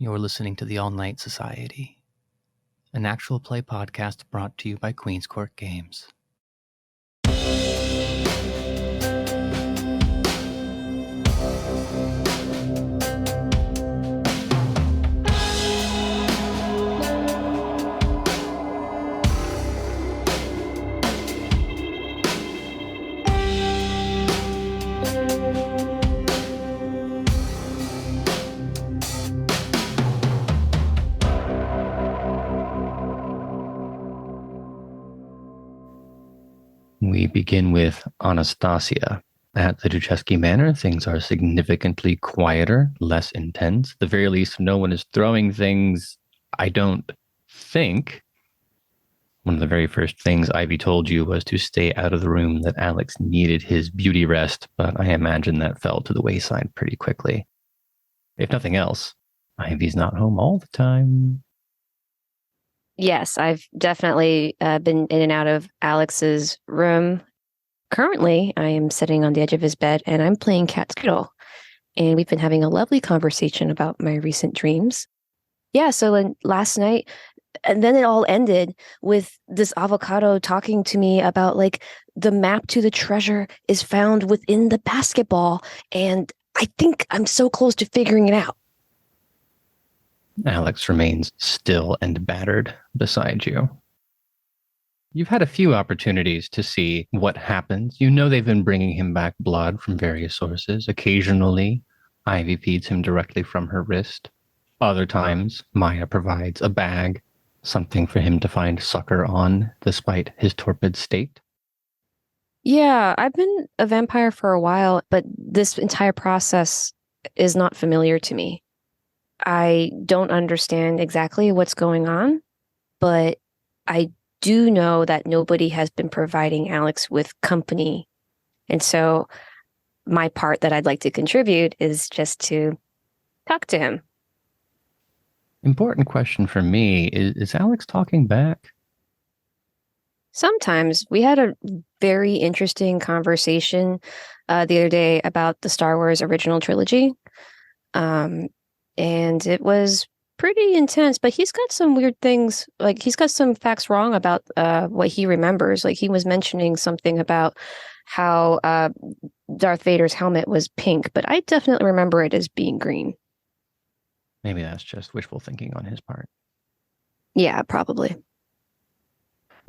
You're listening to the All Night Society, an actual play podcast brought to you by Queen's Court Games. We begin with Anastasia. At the Duchesky Manor, things are significantly quieter, less intense. At the very least, no one is throwing things, I don't think. One of the very first things Ivy told you was to stay out of the room, that Alex needed his beauty rest, but I imagine that fell to the wayside pretty quickly. If nothing else, Ivy's not home all the time. Yes, I've definitely been in and out of Alex's room. Currently, I am sitting on the edge of his bed and I'm playing Catskiddle. And we've been having a lovely conversation about my recent dreams. Yeah, so last night, and then it all ended with this avocado talking to me about like the map to the treasure is found within the basketball. And I think I'm so close to figuring it out. Alex remains still and battered beside you. You've had a few opportunities to see what happens. You know they've been bringing him back blood from various sources. Occasionally, Ivy feeds him directly from her wrist. Other times, Maya provides a bag, something for him to find succor on, despite his torpid state. Yeah, I've been a vampire for a while, but this entire process is not familiar to me. I don't understand exactly what's going on, but I do know that nobody has been providing Alex with company. And so my part that I'd like to contribute is just to talk to him. Important question for me, is Alex talking back? Sometimes. We had a very interesting conversation the other day about the Star Wars original trilogy. And it was pretty intense, but he's got some weird things. Like he's got some facts wrong about what he remembers. Like he was mentioning something about how Darth Vader's helmet was pink, but I definitely remember it as being green. Maybe that's just wishful thinking on his part. Yeah, probably.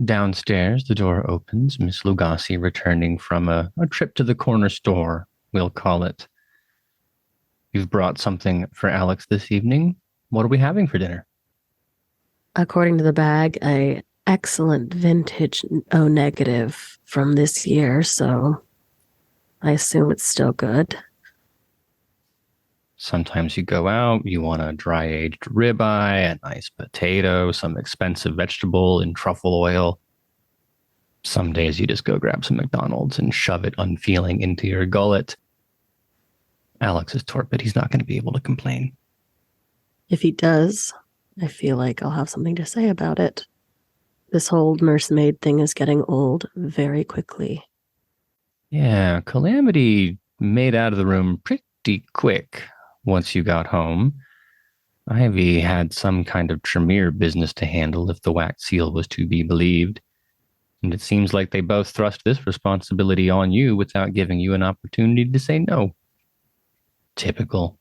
Downstairs, the door opens. Miss Lugassi returning from a trip to the corner store, we'll call it. You've brought something for Alex this evening. What are we having for dinner? According to the bag, a excellent vintage O negative from this year, so I assume it's still good. Sometimes you go out, you want a dry-aged ribeye, a nice potato, some expensive vegetable in truffle oil. Some days you just go grab some McDonald's and shove it unfeeling into your gullet. Alex is torpid. He's not going to be able to complain. If he does, I feel like I'll have something to say about it. This whole nursemaid thing is getting old very quickly. Yeah, Calamity made out of the room pretty quick once you got home. Ivy had some kind of Tremere business to handle if the wax seal was to be believed. And it seems like they both thrust this responsibility on you without giving you an opportunity to say no. Typical.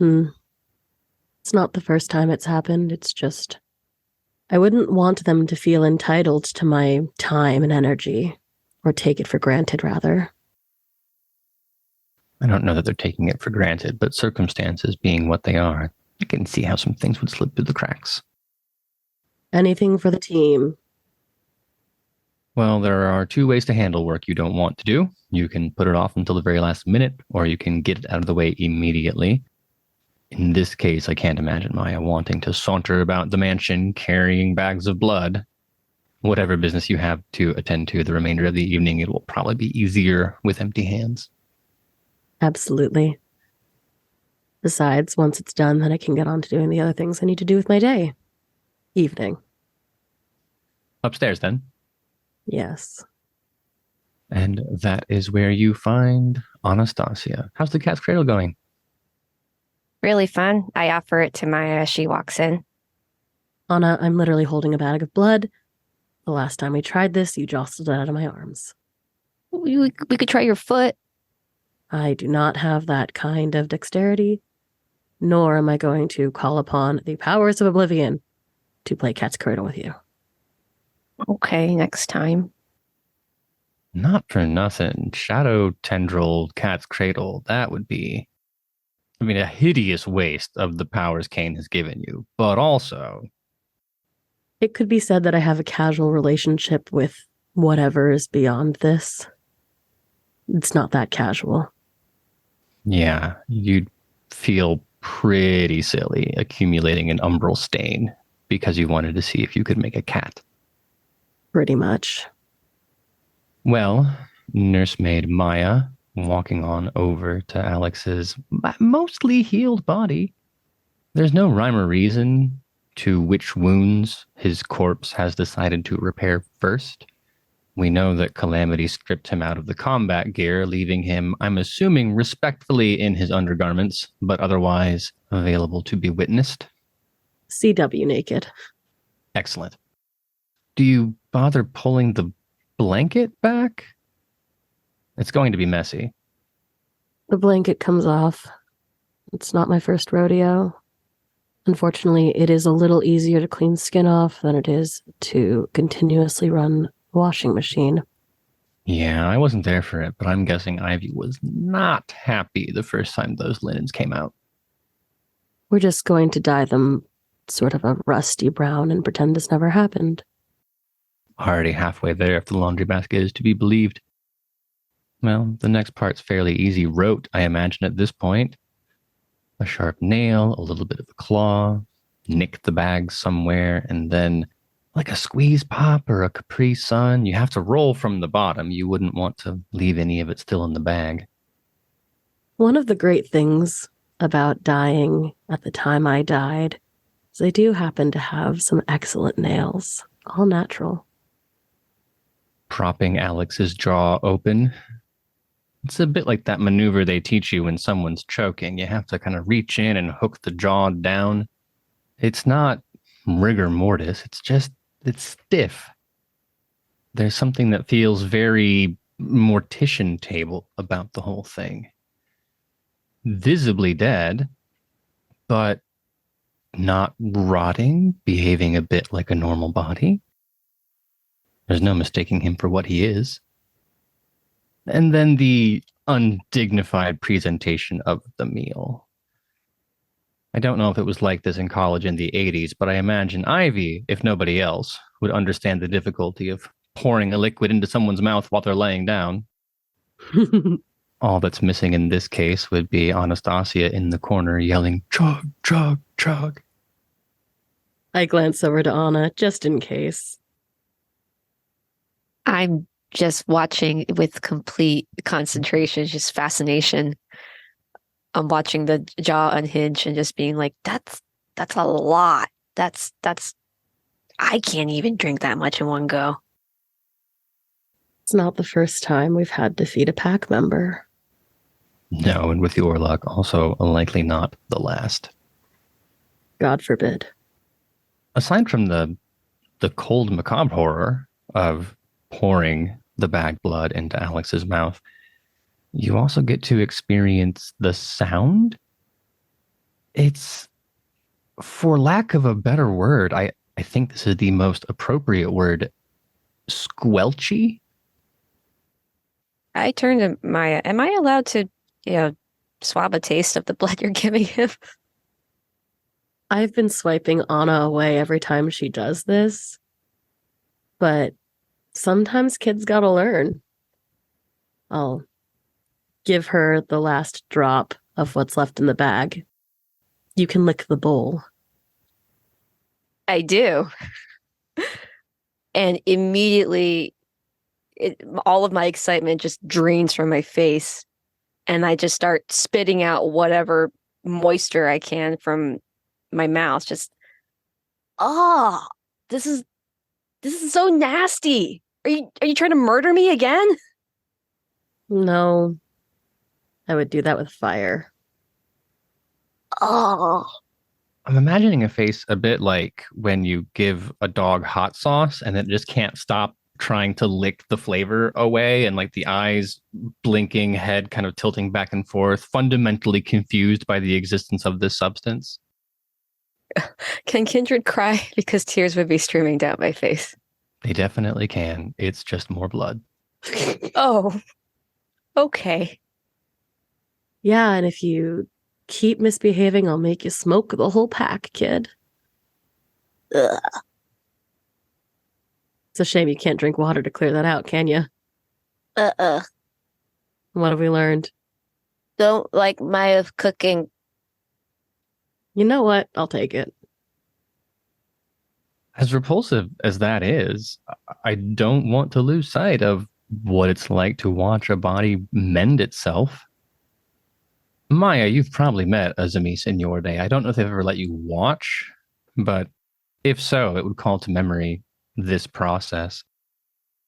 It's not the first time it's happened. It's just, I wouldn't want them to feel entitled to my time and energy, or take it for granted, rather. I don't know that they're taking it for granted, but circumstances being what they are, I can see how some things would slip through the cracks. Anything for the team. Well, there are two ways to handle work you don't want to do. You can put it off until the very last minute, or you can get it out of the way immediately. In this case, I can't imagine Maya wanting to saunter about the mansion carrying bags of blood. Whatever business you have to attend to the remainder of the evening, it will probably be easier with empty hands. Absolutely. Besides, once it's done, then I can get on to doing the other things I need to do with my day. Evening. Upstairs, then. Yes. And that is where you find Anastasia. How's the cat's cradle going? really fun. I offer it to Maya as she walks in. Anna, I'm literally holding a bag of blood. The last time we tried this, you jostled it out of my arms. We could try your foot. I do not have that kind of dexterity, nor am I going to call upon the powers of oblivion to play cat's cradle with you. Okay, next time. Not for nothing. Shadow tendril cat's cradle. That would be, a hideous waste of the powers Kane has given you. But also, It could be said that I have a casual relationship with whatever is beyond this. It's not that casual. yeah, you'd feel pretty silly accumulating an umbral stain because you wanted to see if you could make a cat. Pretty much. Well, nursemaid Maya walking on over to Alex's mostly healed body. There's no rhyme or reason to which wounds his corpse has decided to repair first. We know that Calamity stripped him out of the combat gear, leaving him, I'm assuming, respectfully in his undergarments, but otherwise available to be witnessed. CW naked. Excellent. Do you bother pulling the blanket back? It's going to be messy. The blanket comes off. It's not my first rodeo. Unfortunately, it is a little easier to clean skin off than it is to continuously run a washing machine. Yeah, I wasn't there for it, but I'm guessing Ivy was not happy the first time those linens came out. We're just going to dye them sort of a rusty brown and pretend this never happened. Already halfway there if the laundry basket is to be believed. Well, the next part's fairly easy rote, I imagine, at this point. A sharp nail, a little bit of a claw, nick the bag somewhere, and then, like a squeeze pop or a Capri Sun, you have to roll from the bottom. You wouldn't want to leave any of it still in the bag. One of the great things about dying at the time I died is I do happen to have some excellent nails, all natural. Propping Alex's jaw open. It's a bit like that maneuver they teach you when someone's choking. You have to kind of reach in and hook the jaw down. It's not rigor mortis. It's stiff. There's something that feels very mortician table about the whole thing. Visibly dead, but not rotting, behaving a bit like a normal body. There's no mistaking him for what he is. And then the undignified presentation of the meal. I don't know if it was like this in college in the 80s, but I imagine Ivy, if nobody else, would understand the difficulty of pouring a liquid into someone's mouth while they're laying down. All that's missing in this case would be Anastasia in the corner yelling, chug, chug, chug. I glance over to Anna, just in case. I'm just watching with complete concentration, just fascination. I'm watching the jaw unhinge and just being like, that's a lot. That's I can't even drink that much in one go. It's not the first time we've had to feed a pack member. No, and with your luck, also likely not the last. God forbid. Aside from the cold macabre horror of pouring the bag blood into Alex's mouth, you also get to experience the sound. It's, for lack of a better word, I think this is the most appropriate word, squelchy. I turn to Maya. Am I allowed to, swab a taste of the blood you're giving him? I've been swiping Anna away every time she does this, but sometimes kids gotta learn. I'll give her the last drop of what's left in the bag. You can lick the bowl. I do. And immediately, all of my excitement just drains from my face. And I just start spitting out whatever moisture I can from my mouth. Just, oh, this is so nasty. Are you trying to murder me again? No, I would do that with fire. Oh, I'm imagining a face a bit like when you give a dog hot sauce and it just can't stop trying to lick the flavor away, and like the eyes blinking, head kind of tilting back and forth, fundamentally confused by the existence of this substance. Can Kindred cry? Because tears would be streaming down my face. They definitely can. It's just more blood. Oh, okay. yeah, and if you keep misbehaving, I'll make you smoke the whole pack, kid. Ugh. It's a shame you can't drink water to clear that out, can you? What have we learned? Don't like my cooking. You know what? I'll take it. As repulsive as that is, I don't want to lose sight of what it's like to watch a body mend itself. Maya, you've probably met Azamis in your day. I don't know if they've ever let you watch, but if so, it would call to memory this process.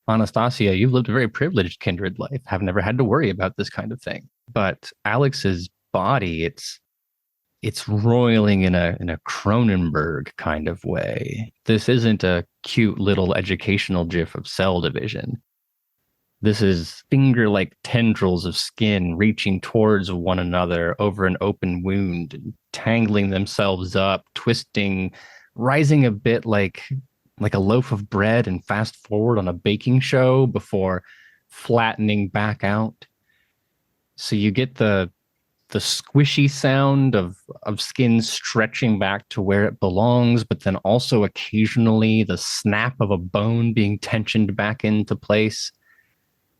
Anastasia, you've lived a very privileged kindred life, have never had to worry about this kind of thing. But Alex's body, it's roiling in a Cronenberg kind of way. This isn't a cute little educational gif of cell division. This is finger-like tendrils of skin reaching towards one another over an open wound, tangling themselves up, twisting, rising a bit like a loaf of bread and fast forward on a baking show before flattening back out. So you get the squishy sound of skin stretching back to where it belongs, but then also occasionally the snap of a bone being tensioned back into place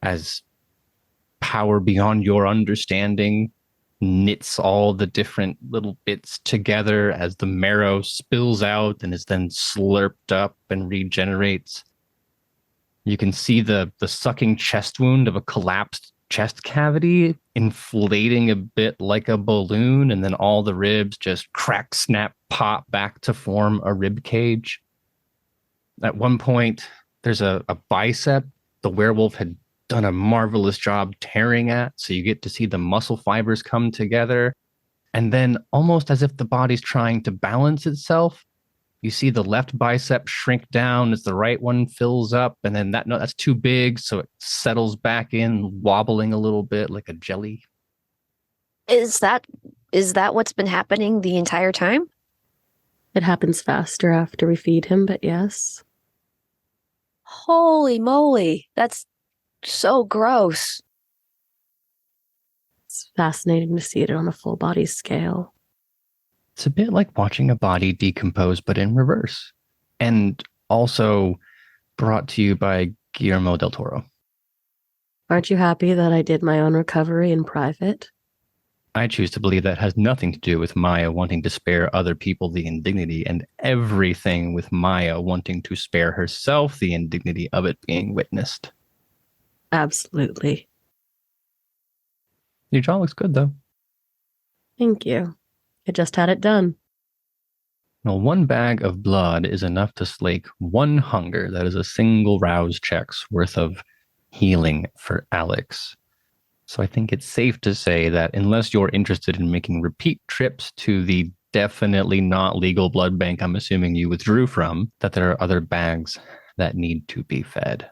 as power beyond your understanding knits all the different little bits together as the marrow spills out and is then slurped up and regenerates. You can see the sucking chest wound of a collapsed chest cavity inflating a bit like a balloon, and then all the ribs just crack, snap, pop back to form a rib cage. At one point, there's a bicep the werewolf had done a marvelous job tearing at, so you get to see the muscle fibers come together. And then, almost as if the body's trying to balance itself, you see the left bicep shrink down as the right one fills up, and then that's too big, so it settles back in, wobbling a little bit like a jelly. Is that what's been happening the entire time? It happens faster after we feed him, but yes. Holy moly, that's so gross. It's fascinating to see it on a full body scale. It's a bit like watching a body decompose, but in reverse. And also brought to you by Guillermo del Toro. Aren't you happy that I did my own recovery in private? I choose to believe that has nothing to do with Maya wanting to spare other people the indignity, and everything with Maya wanting to spare herself the indignity of it being witnessed. Absolutely. Your jaw looks good, though. Thank you. I just had it done. Well, one bag of blood is enough to slake one hunger. That is a single rouse check's worth of healing for Alex. So I think it's safe to say that unless you're interested in making repeat trips to the definitely not legal blood bank I'm assuming you withdrew from, that there are other bags that need to be fed.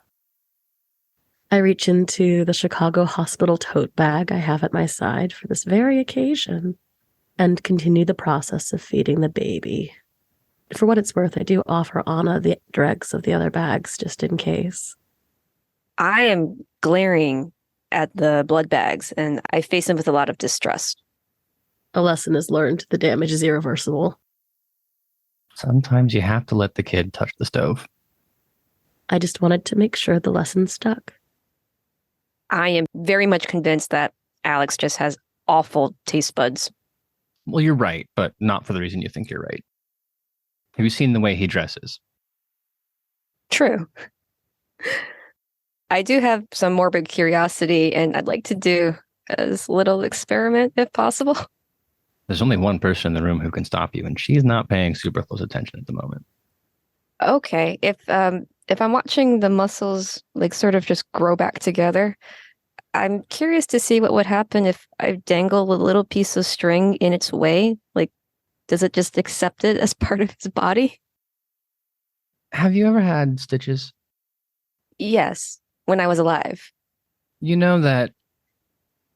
I reach into the Chicago hospital tote bag I have at my side for this very occasion and continue the process of feeding the baby. For what it's worth, I do offer Anna the dregs of the other bags just in case. I am glaring at the blood bags, and I face them with a lot of distrust. A lesson is learned. The damage is irreversible. Sometimes you have to let the kid touch the stove. I just wanted to make sure the lesson stuck. I am very much convinced that Alex just has awful taste buds. Well, you're right, but not for the reason you think you're right. Have you seen the way he dresses? True. I do have some morbid curiosity, and I'd like to do a little experiment if possible. There's only one person in the room who can stop you, and she's not paying super close attention at the moment. Okay, if I'm watching the muscles like sort of just grow back together, I'm curious to see what would happen if I dangle a little piece of string in its way. Like, does it just accept it as part of its body? Have you ever had stitches? Yes, when I was alive. You know that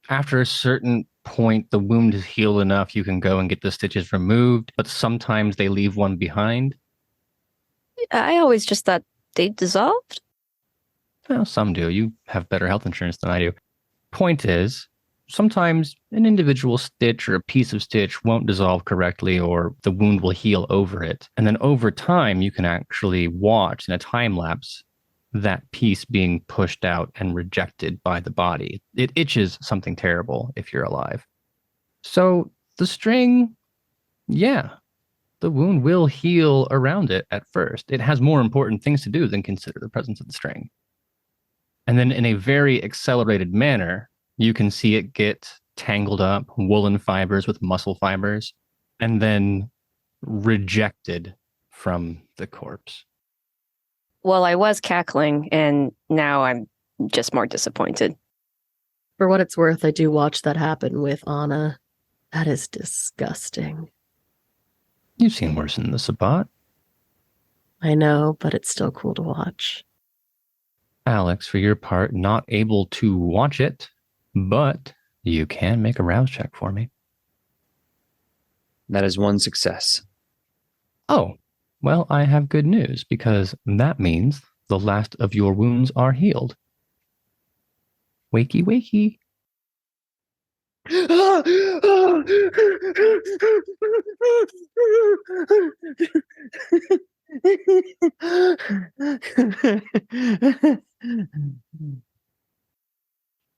after a certain point, the wound is healed enough, you can go and get the stitches removed, but sometimes they leave one behind. I always just thought they dissolved. Well, some do. You have better health insurance than I do. Point is, sometimes an individual stitch or a piece of stitch won't dissolve correctly, or the wound will heal over it. And then over time, you can actually watch in a time lapse that piece being pushed out and rejected by the body. It itches something terrible if you're alive. So the string, yeah, the wound will heal around it at first. It has more important things to do than consider the presence of the string. And then in a very accelerated manner, you can see it get tangled up, woolen fibers with muscle fibers, and then rejected from the corpse. Well, I was cackling, and now I'm just more disappointed. For what it's worth, I do watch that happen with Anna. That is disgusting. You've seen worse in the Sabbat. I know, but it's still cool to watch. Alex, for your part, not able to watch it, but you can make a rouse check for me. That is one success. Oh, well, I have good news, because that means the last of your wounds are healed. Wakey, wakey.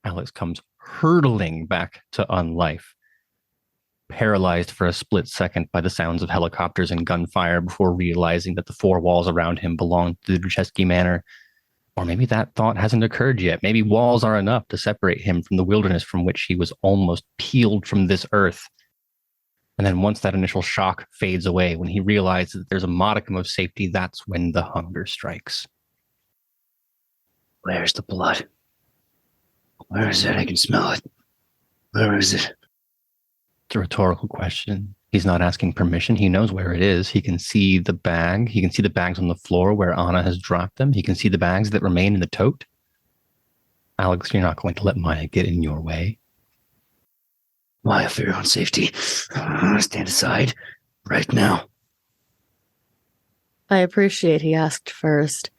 Alex comes hurtling back to unlife, paralyzed for a split second by the sounds of helicopters and gunfire before realizing that the four walls around him belonged to the Druchesky Manor. Or maybe that thought hasn't occurred yet. Maybe walls are enough to separate him from the wilderness from which he was almost peeled from this earth. And then once that initial shock fades away, when he realizes that there's a modicum of safety, that's when the hunger strikes. Where's the blood? Where is it? I can smell it. Where is it? It's a rhetorical question. He's not asking permission. He knows where it is. He can see the bag. He can see the bags on the floor where Anna has dropped them. He can see the bags that remain in the tote. Alex, you're not going to let Maya get in your way. Maya, for your own safety, stand aside right now. I appreciate he asked first.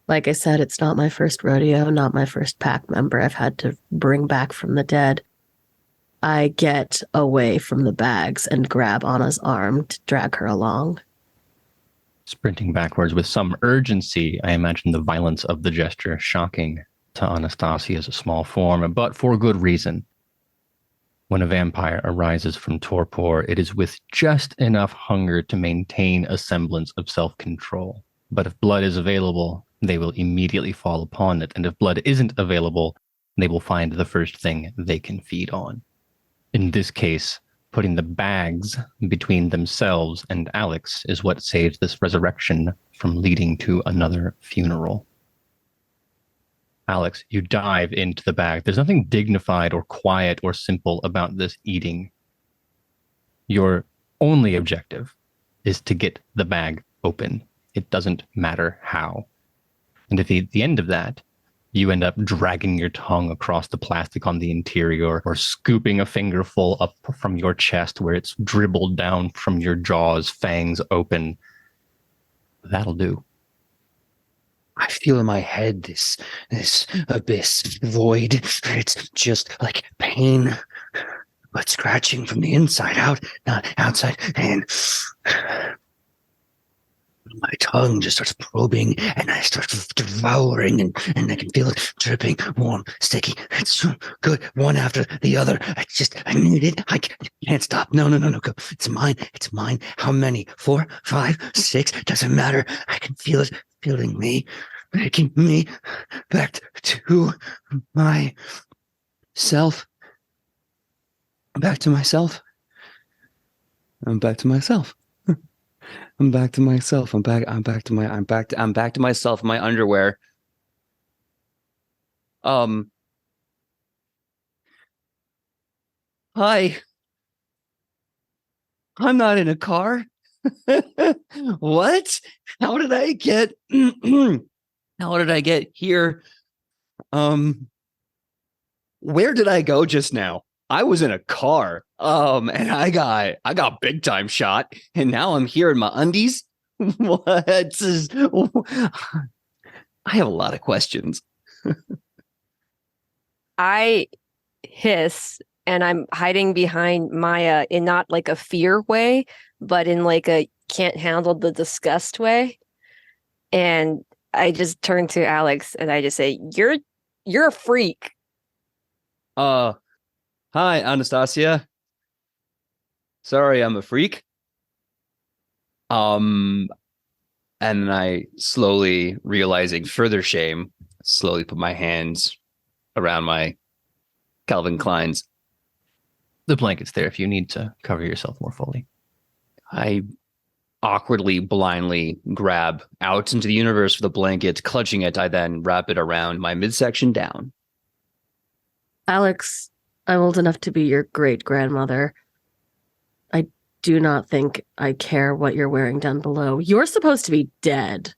Like I said, it's not my first rodeo, not my first pack member I've had to bring back from the dead. I get away from the bags and grab Anna's arm to drag her along. Sprinting backwards with some urgency, I imagine the violence of the gesture shocking to Anastasia's small form, but for good reason. When a vampire arises from torpor, it is with just enough hunger to maintain a semblance of self-control. But if blood is available, they will immediately fall upon it. And if blood isn't available, they will find the first thing they can feed on. In this case, putting the bags between themselves and Alex is what saves this resurrection from leading to another funeral. Alex, you dive into the bag. There's nothing dignified or quiet or simple about this eating. Your only objective is to get the bag open. It doesn't matter how. And if at the end of that, you end up dragging your tongue across the plastic on the interior or scooping a fingerful up from your chest where it's dribbled down from your jaws, fangs open, that'll do. I feel in my head this abyss, void. It's just like pain, but scratching from the inside out, not outside. And my tongue just starts probing, and I start devouring, and I can feel it dripping, warm, sticky. It's so good, one after the other. I need it. I can't stop. No, go. It's mine. It's mine. How many? 4, 5, 6? Doesn't matter. I can feel it filling me, making me back to myself. Back to myself. I'm back to myself. I'm back to myself. I'm back to myself in my underwear. Hi. I'm not in a car. What? How did I get how did I get here? Where did I go just now? I was in a car. And I got big time shot, and now I'm here in my undies. What is I have a lot of questions. I hiss and I'm hiding behind Maya in not like a fear way, but in like a can't handle the disgust way. And I just turn to Alex and I just say, You're a freak. Hi, Anastasia. Sorry, I'm a freak. And then I slowly realizing further shame, slowly put my hands around my Calvin Klein's. The blanket's there if you need to cover yourself more fully. I awkwardly, blindly grab out into the universe for the blanket, clutching it. I then wrap it around my midsection down. Alex, I'm old enough to be your great grandmother. I do not think I care what you're wearing down below. You're supposed to be dead.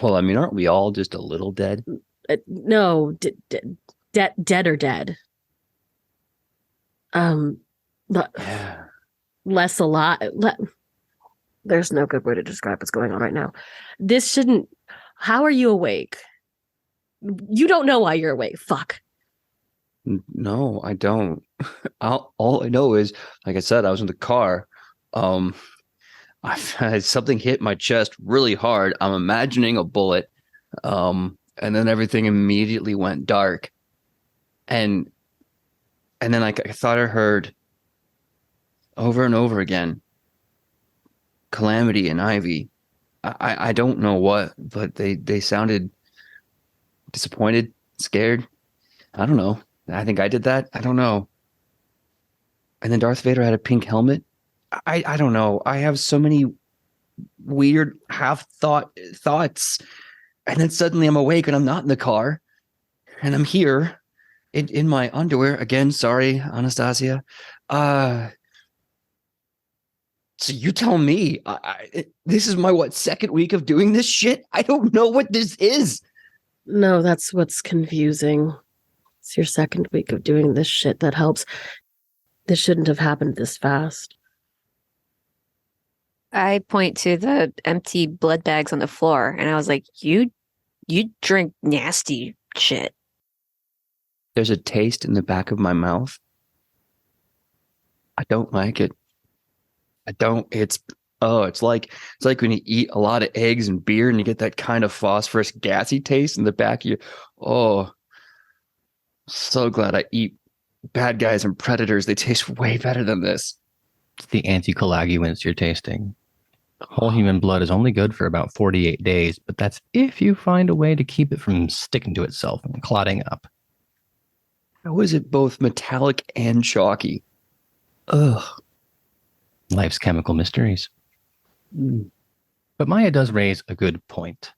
Well, I mean, aren't we all just a little dead? No, dead or dead. But less alive. There's no good way to describe what's going on right now. This shouldn't. How are you awake? You don't know why you're awake. Fuck. No, I don't. All I know is, like I said, I was in the car. I had something hit my chest really hard. I'm imagining a bullet. And then everything immediately went dark. And then I thought I heard over and over again, Calamity and Ivy. I don't know what, but they sounded disappointed, scared. I don't know. I think I did that. I don't know. And then Darth Vader had a pink helmet. I don't know. I have so many weird thoughts. And then suddenly I'm awake and I'm not in the car. And I'm here in my underwear. Again, sorry, Anastasia. So you tell me. This is my second week of doing this shit? I don't know what this is. No, that's what's confusing. It's your second week of doing this shit that helps. This shouldn't have happened this fast. I point to the empty blood bags on the floor and I was like, You drink nasty shit. There's a taste in the back of my mouth. I don't like it. I don't. It's like when you eat a lot of eggs and beer and you get that kind of phosphorus gassy taste in the back of your. Oh, so glad I eat bad guys and predators. They taste way better than this. It's the anticoagulants you're tasting. Whole human blood is only good for about 48 days, but that's if you find a way to keep it from sticking to itself and clotting up. How is it both metallic and chalky? Ugh. Life's chemical mysteries. But Maya does raise a good point.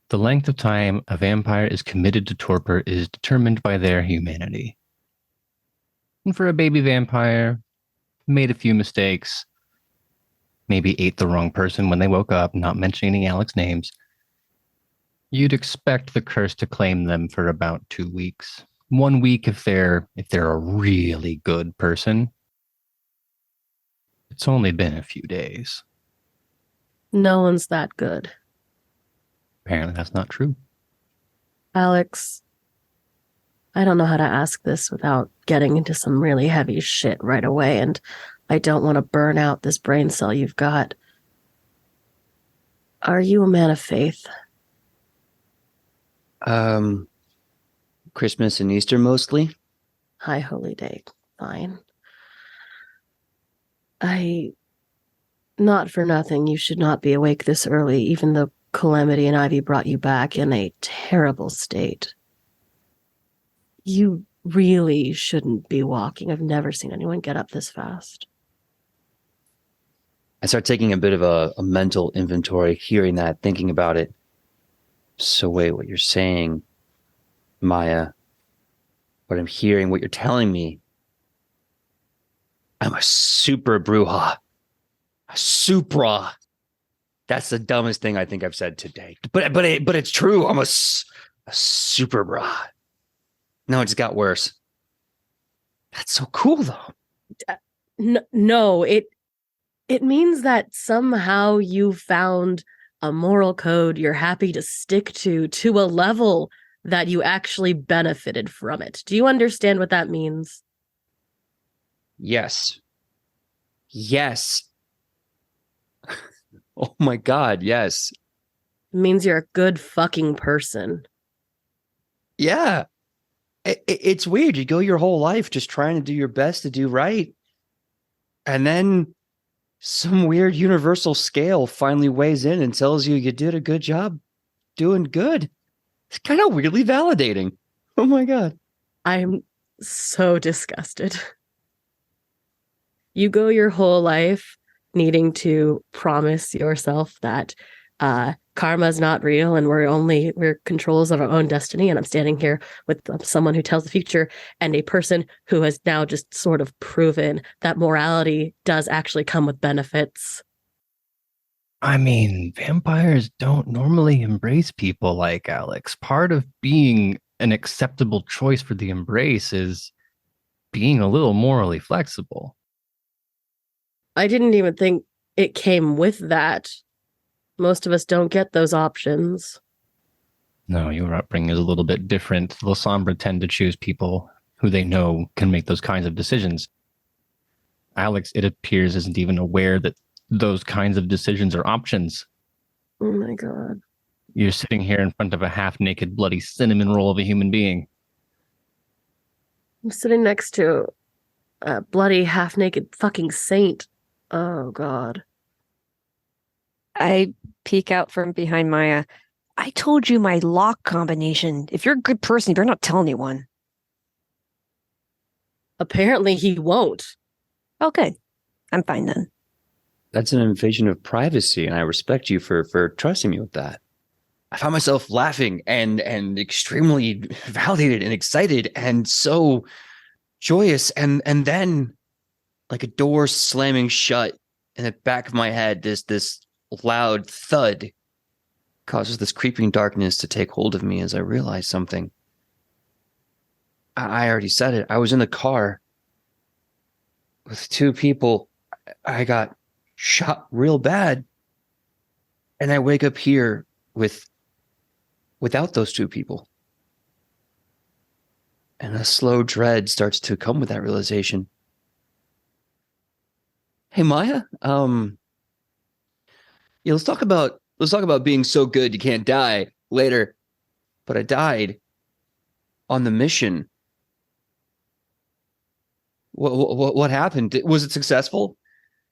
The length of time a vampire is committed to torpor is determined by their humanity. And for a baby vampire, made a few mistakes, maybe ate the wrong person when they woke up, not mentioning Alex's names, you'd expect the curse to claim them for about 2 weeks. 1 week if they're a really good person. It's only been a few days. No one's that good. Apparently that's not true. Alex, I don't know how to ask this without getting into some really heavy shit right away, and I don't want to burn out this brain cell you've got. Are you a man of faith? Christmas and Easter mostly. High Holy Day. Fine. Not for nothing, you should not be awake this early, even though Calamity and Ivy brought you back in a terrible state. You really shouldn't be walking. I've never seen anyone get up this fast. I start taking a bit of a mental inventory, hearing that, thinking about it. So wait, what you're saying, Maya, but I'm hearing what you're telling me. I'm a super bruja. A supra. That's the dumbest thing I think I've said today. But it's true. I'm a super bra. No, it just got worse. That's so cool, though. No, it means that somehow you found a moral code you're happy to stick to a level that you actually benefited from it. Do you understand what that means? Yes. Oh my God, yes. It means you're a good fucking person. Yeah. It's weird. You go your whole life just trying to do your best to do right. And then some weird universal scale finally weighs in and tells you did a good job doing good. It's kind of weirdly validating. Oh my God. I'm so disgusted. You go your whole life needing to promise yourself that karma's not real and we're controls of our own destiny. And I'm standing here with someone who tells the future and a person who has now just sort of proven that morality does actually come with benefits. I mean, vampires don't normally embrace people like Alex. Part of being an acceptable choice for the embrace is being a little morally flexible. I didn't even think it came with that. Most of us don't get those options. No, your upbringing is a little bit different. The Lasombra tend to choose people who they know can make those kinds of decisions. Alex, it appears, isn't even aware that those kinds of decisions are options. Oh my God. You're sitting here in front of a half-naked, bloody cinnamon roll of a human being. I'm sitting next to a bloody half-naked fucking saint. Oh God. I peek out from behind Maya. I told you my lock combination. If you're a good person, you better not tell anyone. Apparently he won't. Okay. I'm fine then. That's an invasion of privacy, and I respect you for trusting me with that. I found myself laughing and extremely validated and excited and so joyous. And then like a door slamming shut in the back of my head, this loud thud causes this creeping darkness to take hold of me as I realize something. I already said it. I was in the car with two people. I got shot real bad. And I wake up here without those two people. And a slow dread starts to come with that realization. Hey Maya, yeah, let's talk about being so good you can't die later. But I died on the mission. What happened? Was it successful?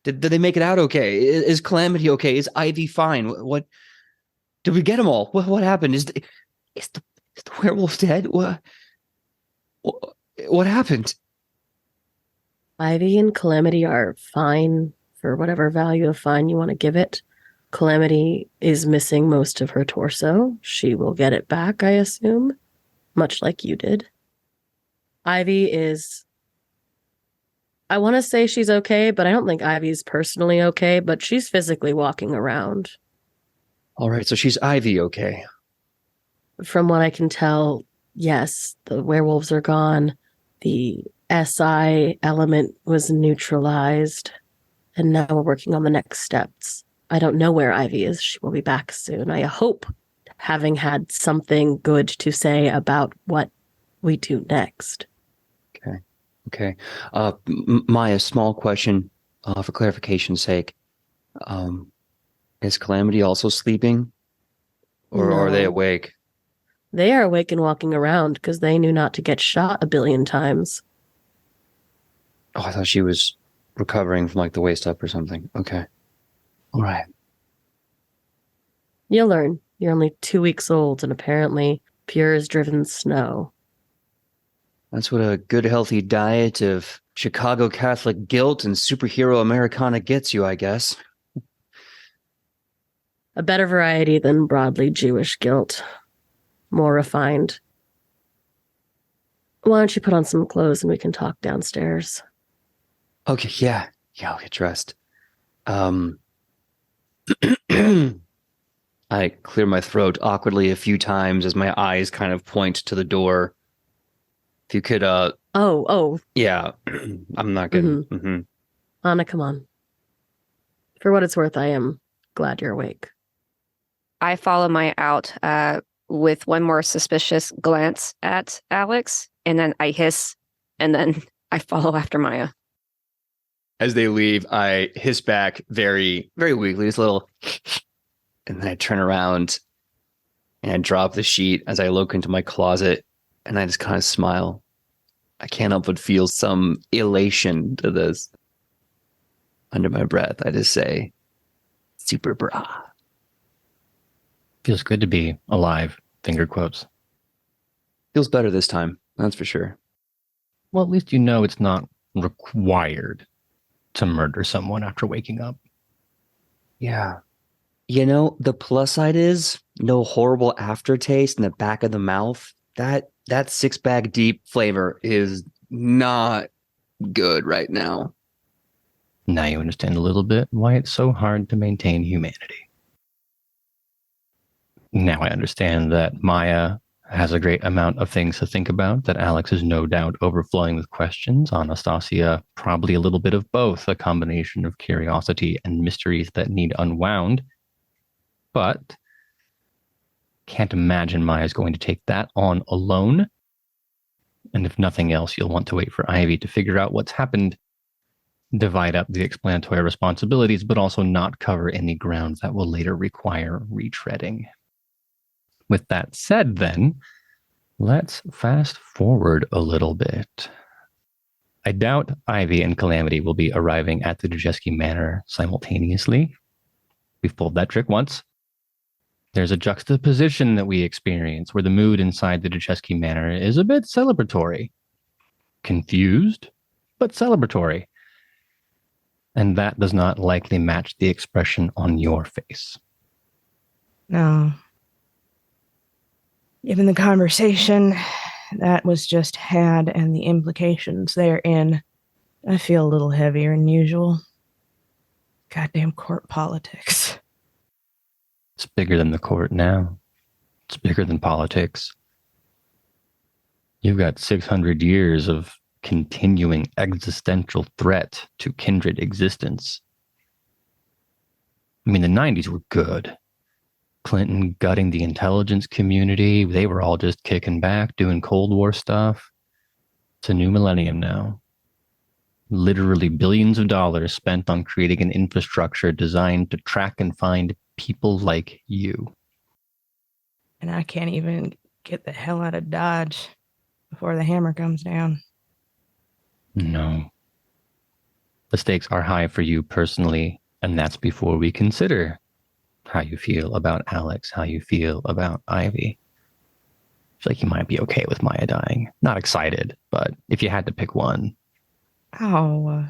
Did they make it out okay? Is Calamity okay? Is Ivy fine? What did we get them all? What happened? Is the werewolf dead? What happened? Ivy and Calamity are fine for whatever value of fine you want to give it. Calamity is missing most of her torso. She will get it back, I assume, much like you did. Ivy is... I want to say she's okay, but I don't think Ivy's personally okay, but she's physically walking around. All right, so she's Ivy okay. From what I can tell, yes, the werewolves are gone. The SI element was neutralized, and now we're working on the next steps. I don't know where Ivy is. She will be back soon. I hope, having had something good to say about what we do next. Okay. Maya, small question for clarification's sake. Is Calamity also sleeping? Or No. are they awake? They are awake and walking around because they knew not to get shot 1 billion times. Oh, I thought she was recovering from like the waist up or something. Okay. All right. You'll learn. You're only 2 weeks old, and apparently pure as driven snow. That's what a good, healthy diet of Chicago Catholic guilt and superhero Americana gets you, I guess. A better variety than broadly Jewish guilt. More refined. Why don't you put on some clothes and we can talk downstairs? Okay, yeah. Yeah, I'll get dressed. I clear my throat awkwardly a few times as my eyes kind of point to the door. If you could, Oh. yeah, I'm not good. Mm-hmm. Anna, come on. For what it's worth, I am glad you're awake. I follow Maya out with one more suspicious glance at Alex, and then I hiss, and then I follow after Maya. As they leave, I hiss back very, very weakly, just a little, and then I turn around and I drop the sheet as I look into my closet, and I just kind of smile. I can't help but feel some elation to this. Under my breath, I just say, super bra. Feels good to be alive, finger quotes. Feels better this time, that's for sure. Well, at least you know it's not required to murder someone after waking up. Yeah. You know, the plus side is no horrible aftertaste in the back of the mouth. That 6-bag deep flavor is not good right now. Now you understand a little bit why it's so hard to maintain humanity. Now I understand that Maya has a great amount of things to think about, that Alex is no doubt overflowing with questions. Anastasia, probably a little bit of both, a combination of curiosity and mysteries that need unwound. But can't imagine Maya's going to take that on alone. And if nothing else, you'll want to wait for Ivy to figure out what's happened, divide up the explanatory responsibilities, but also not cover any ground that will later require retreading. With that said, then, let's fast forward a little bit. I doubt Ivy and Calamity will be arriving at the Dujeski Manor simultaneously. We've pulled that trick once. There's a juxtaposition that we experience where the mood inside the Dujeski Manor is a bit celebratory. Confused, but celebratory. And that does not likely match the expression on your face. No. Given the conversation that was just had and the implications therein, I feel a little heavier than usual. Goddamn court politics. It's bigger than the court now. It's bigger than politics. You've got 600 years of continuing existential threat to kindred existence. I mean, the 90s were good. Clinton gutting the intelligence community. They were all just kicking back, doing Cold War stuff. It's a new millennium now. Literally billions of dollars spent on creating an infrastructure designed to track and find people like you. And I can't even get the hell out of Dodge before the hammer comes down. No. The stakes are high for you personally, and that's before we consider how you feel about Alex, how you feel about Ivy. I feel like you might be okay with Maya dying. Not excited, but if you had to pick one. Oh,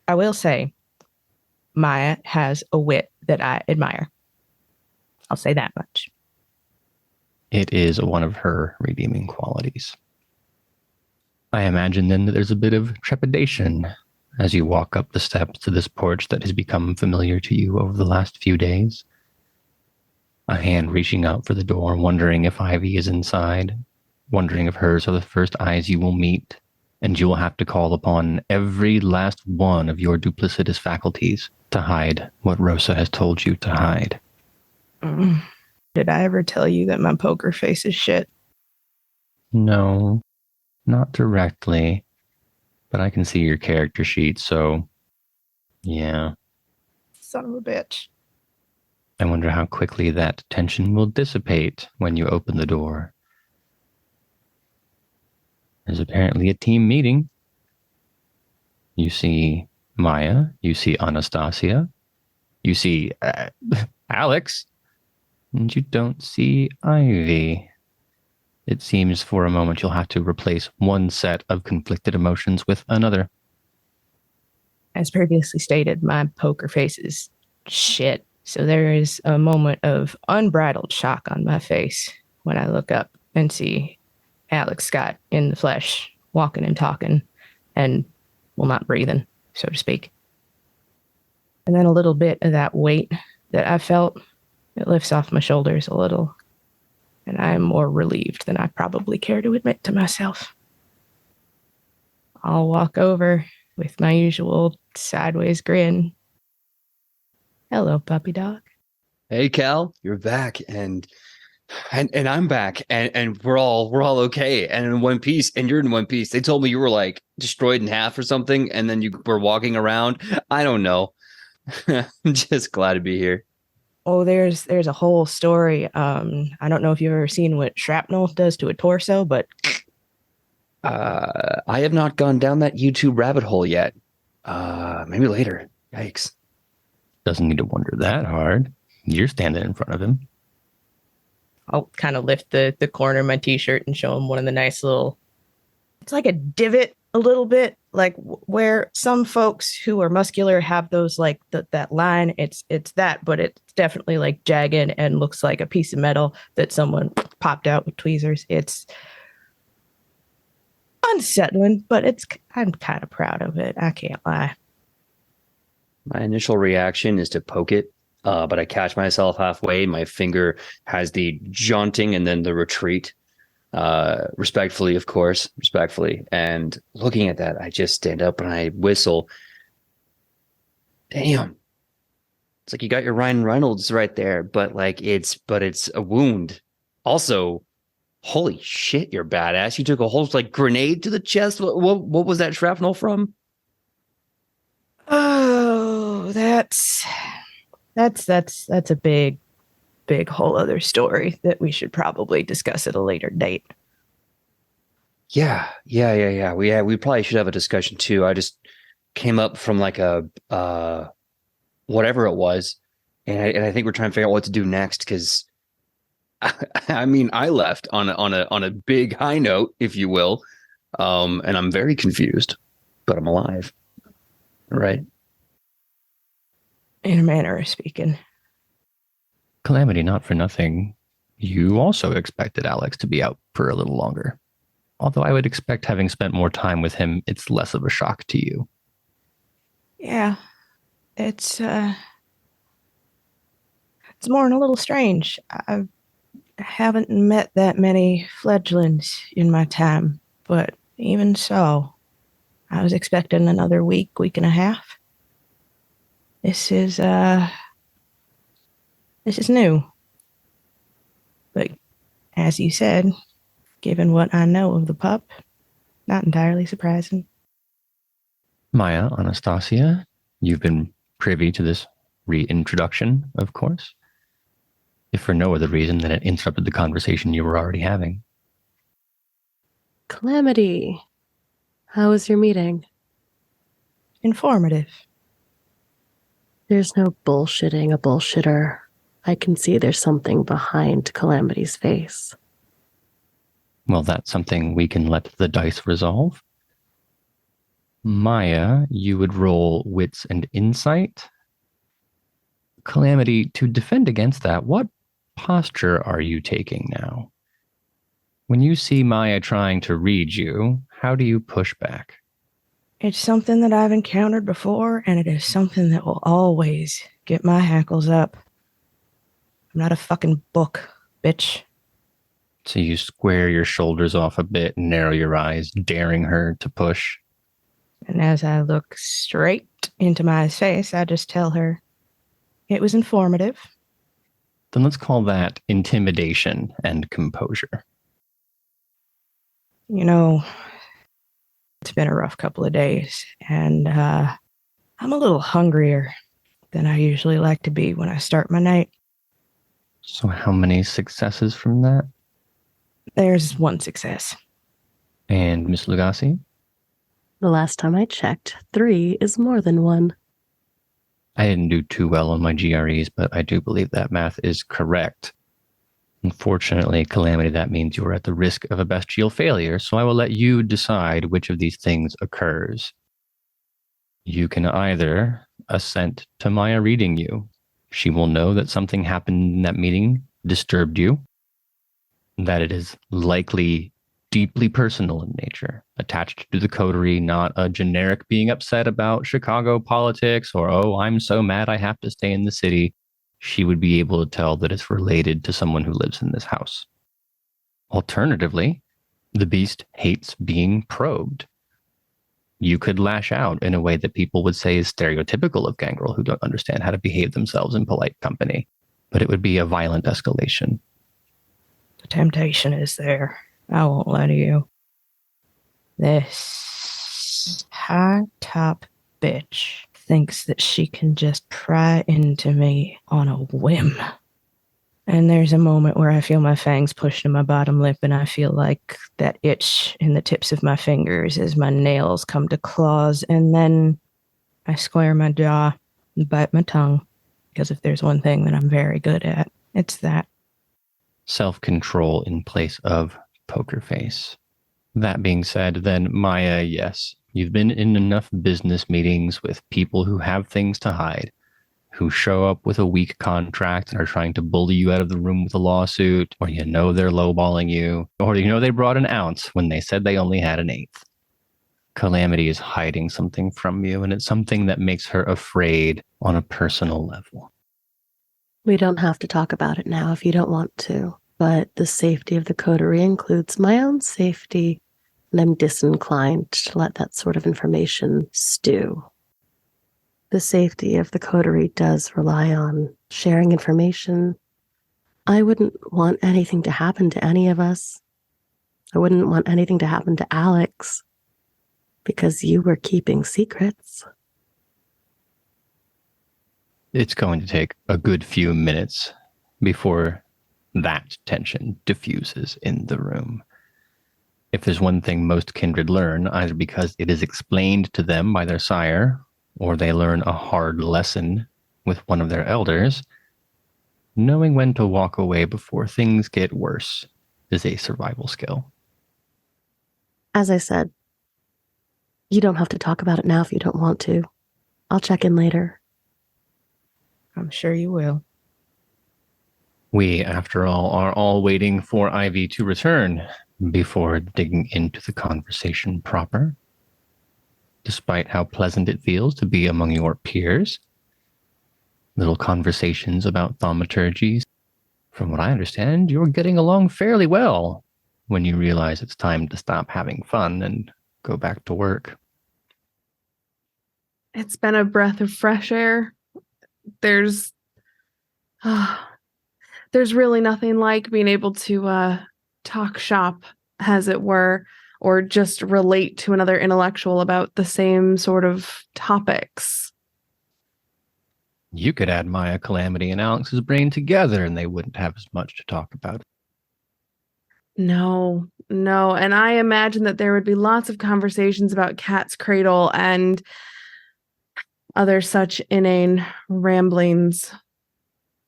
I will say, Maya has a wit that I admire. I'll say that much. It is one of her redeeming qualities. I imagine then that there's a bit of trepidation as you walk up the steps to this porch that has become familiar to you over the last few days. A hand reaching out for the door, wondering if Ivy is inside, wondering if hers are the first eyes you will meet, and you will have to call upon every last one of your duplicitous faculties to hide what Rosa has told you to hide. Did I ever tell you that my poker face is shit? No, not directly, but I can see your character sheet, so yeah. Son of a bitch. I wonder how quickly that tension will dissipate when you open the door. There's apparently a team meeting. You see Maya, you see Anastasia, you see Alex, and you don't see Ivy. It seems for a moment you'll have to replace one set of conflicted emotions with another. As previously stated, my poker face is shit. So there is a moment of unbridled shock on my face when I look up and see Alex Scott in the flesh, walking and talking, and, well, not breathing, so to speak. And then a little bit of that weight that I felt, it lifts off my shoulders a little, and I'm more relieved than I probably care to admit to myself. I'll walk over with my usual sideways grin. Hello, puppy dog. Hey, Cal, you're back, and I'm back, and we're all okay, and in one piece, and you're in one piece. They told me you were like destroyed in half or something, and then you were walking around. I don't know. I'm just glad to be here. Oh, there's a whole story. I don't know if you've ever seen what shrapnel does to a torso, but I have not gone down that YouTube rabbit hole yet. Maybe later. Yikes. Doesn't need to wonder that hard. You're standing in front of him. I'll kind of lift the corner of my t-shirt and show him one of the nice little, it's like a divot a little bit, like where some folks who are muscular have those, like that line. It's that, but it's definitely like jagged and looks like a piece of metal that someone popped out with tweezers. It's unsettling, but I'm kind of proud of it. I can't lie. My initial reaction is to poke it, but I catch myself halfway. My finger has the jaunting and then the retreat. Respectfully, of course, and looking at that, I just stand up and I whistle. Damn, it's like you got your Ryan Reynolds right there, but it's a wound. Also, holy shit, you're badass. You took a whole grenade to the chest. What was that shrapnel from? Oh, that's a big whole other story that we should probably discuss at a later date. Yeah. We probably should have a discussion too. I just came up from like a whatever it was, and I think we're trying to figure out what to do next because I mean I left on a big high note, if you will, and I'm very confused, but I'm alive, right? In a manner of speaking. Calamity, not for nothing. You also expected Alex to be out for a little longer. Although I would expect, having spent more time with him, it's less of a shock to you. Yeah. It's more than a little strange. I haven't met that many fledglings in my time, but even so, I was expecting another week and a half. This is new. But as you said, given what I know of the pup, not entirely surprising. Maya, Anastasia, you've been privy to this reintroduction, of course. If for no other reason than it interrupted the conversation you were already having. Calamity, how was your meeting? Informative. There's no bullshitting a bullshitter. I can see there's something behind Calamity's face. Well, that's something we can let the dice resolve. Maya, you would roll wits and insight. Calamity, to defend against that, what posture are you taking now? When you see Maya trying to read you, how do you push back? It's something that I've encountered before, and it is something that will always get my hackles up. I'm not a fucking book, bitch. So you square your shoulders off a bit and narrow your eyes, daring her to push. And as I look straight into Maya's face, I just tell her, it was informative. Then let's call that intimidation and composure. You know, it's been a rough couple of days, and I'm a little hungrier than I usually like to be when I start my night. So how many successes from that? There's one success. And Miss Lugasi? The last time I checked, 3 is more than 1. I didn't do too well on my GREs, but I do believe that math is correct. Unfortunately, Calamity, that means you are at the risk of a bestial failure, so I will let you decide which of these things occurs. You can either assent to Maya reading you. She will know that something happened in that meeting, disturbed you, that it is likely deeply personal in nature, attached to the coterie, not a generic being upset about Chicago politics or, oh, I'm so mad I have to stay in the city. She would be able to tell that it's related to someone who lives in this house. Alternatively, the beast hates being probed. You could lash out in a way that people would say is stereotypical of gangrel who don't understand how to behave themselves in polite company, but it would be a violent escalation. The temptation is there. I won't lie to you. This high top bitch thinks that she can just pry into me on a whim. And there's a moment where I feel my fangs pushed to my bottom lip, and I feel like that itch in the tips of my fingers as my nails come to claws, and then I square my jaw and bite my tongue, because if there's one thing that I'm very good at, it's that. Self-control in place of poker face. That being said, then Maya, yes, you've been in enough business meetings with people who have things to hide, who show up with a weak contract and are trying to bully you out of the room with a lawsuit, or you know they're lowballing you, or you know they brought an ounce when they said they only had an eighth. Calamity is hiding something from you, and it's something that makes her afraid on a personal level. We don't have to talk about it now if you don't want to, but the safety of the coterie includes my own safety, and I'm disinclined to let that sort of information stew. The safety of the coterie does rely on sharing information. I wouldn't want anything to happen to any of us. I wouldn't want anything to happen to Alex because you were keeping secrets. It's going to take a good few minutes before that tension diffuses in the room. If there's one thing most kindred learn, either because it is explained to them by their sire, or they learn a hard lesson with one of their elders, knowing when to walk away before things get worse is a survival skill. As I said, you don't have to talk about it now if you don't want to. I'll check in later. I'm sure you will. We, after all, are all waiting for Ivy to return before digging into the conversation proper. Despite how pleasant it feels to be among your peers, little conversations about thaumaturgies. From what I understand, you're getting along fairly well when you realize it's time to stop having fun and go back to work. It's been a breath of fresh air. There's really nothing like being able to talk shop, as it were, or just relate to another intellectual about the same sort of topics. You could add Maya, Calamity, and Alex's brain together and they wouldn't have as much to talk about. No. And I imagine that there would be lots of conversations about Cat's Cradle and other such inane ramblings.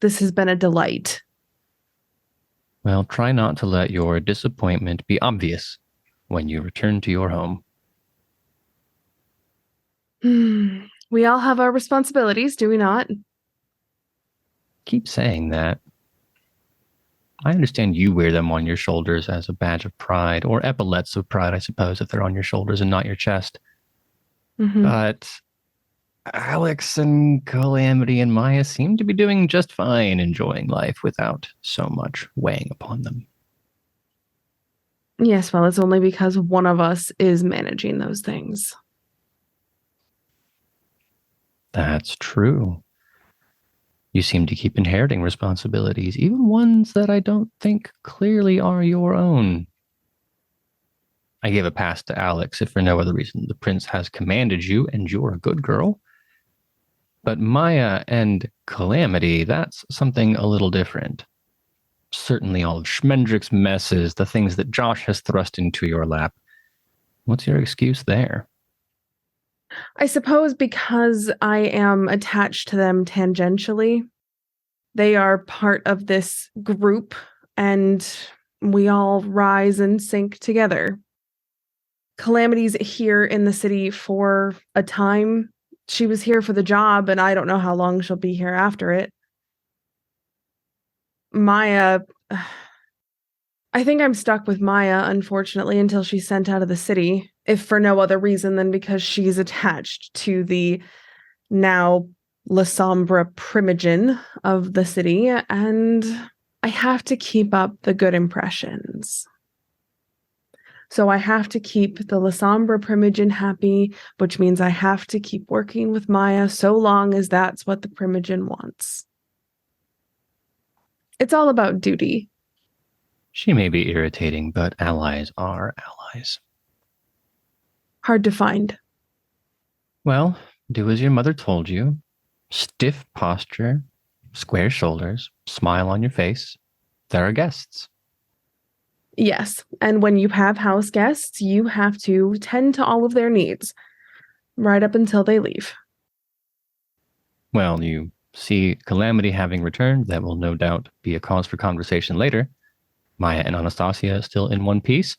This has been a delight. Well, try not to let your disappointment be obvious when you return to your home. We all have our responsibilities, do we not? Keep saying that. I understand you wear them on your shoulders as a badge of pride, or epaulets of pride, I suppose, if they're on your shoulders and not your chest. Mm-hmm. But Alex and Calamity and Maya seem to be doing just fine, enjoying life without so much weighing upon them. Yes, well, it's only because one of us is managing those things. That's true. You seem to keep inheriting responsibilities, even ones that I don't think clearly are your own. I gave a pass to Alex if for no other reason. The prince has commanded you, and you're a good girl. But Maya and Calamity, that's something a little different. Certainly all of Schmendrick's messes, the things that Josh has thrust into your lap. What's your excuse there? I suppose because I am attached to them tangentially. They are part of this group, and we all rise and sink together. Calamity's here in the city for a time. She was here for the job, and I don't know how long she'll be here after it. Maya, I think I'm stuck with Maya, unfortunately, until she's sent out of the city, if for no other reason than because she's attached to the now La Sombra Primogen of the city, and I have to keep up the good impressions. So I have to keep the La Sombra Primogen happy, which means I have to keep working with Maya so long as that's what the Primogen wants. It's all about duty. She may be irritating, but allies are allies. Hard to find. Well, do as your mother told you. Stiff posture, square shoulders, smile on your face. There are guests. Yes, and when you have house guests, you have to tend to all of their needs, right up until they leave. Well, you see Calamity having returned. That will no doubt be a cause for conversation later. Maya and Anastasia still in one piece.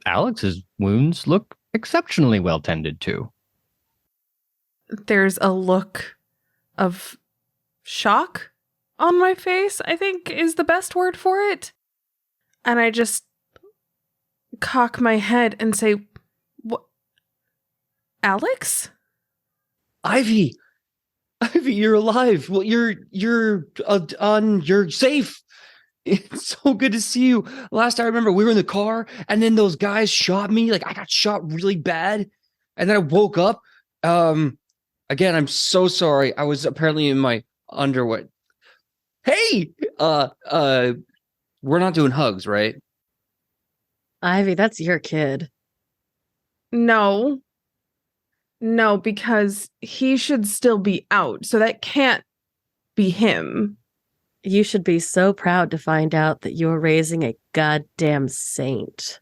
Alex's wounds look exceptionally well tended to. There's a look of shock on my face, I think is the best word for it. And I just cock my head and say, "What? Alex?" Ivy, you're alive. Well, you're safe. It's so good to see you. Last I remember, we were in the car, and then those guys shot me. Like I got shot really bad, and then I woke up. Again, I'm so sorry. I was apparently in my underwear. Hey, we're not doing hugs, right? Ivy, that's your kid. No, because he should still be out, so that can't be him. You should be so proud to find out that you're raising a goddamn saint.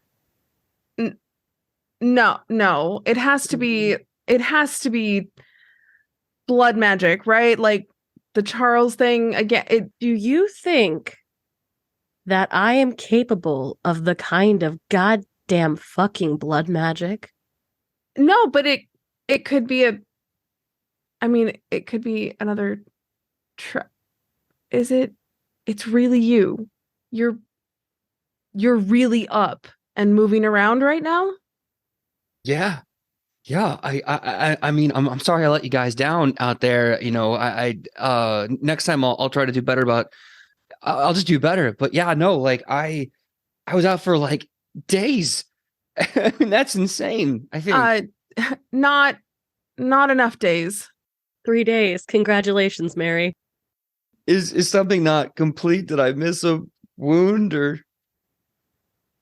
No, it has to be blood magic, right? Like the Charles thing again. Do you think that I am capable of the kind of goddamn fucking blood magic? No, but it could be it could be another is it? It's really you. You're really up and moving around right now? Yeah. I mean, I'm sorry I let you guys down out there. You know, next time I'll try to do better. I'll just do better. But yeah, no, like I was out for like days. I mean, that's insane. I think. Not enough days. 3 days. Congratulations, Mary. Is something not complete? Did I miss a wound or?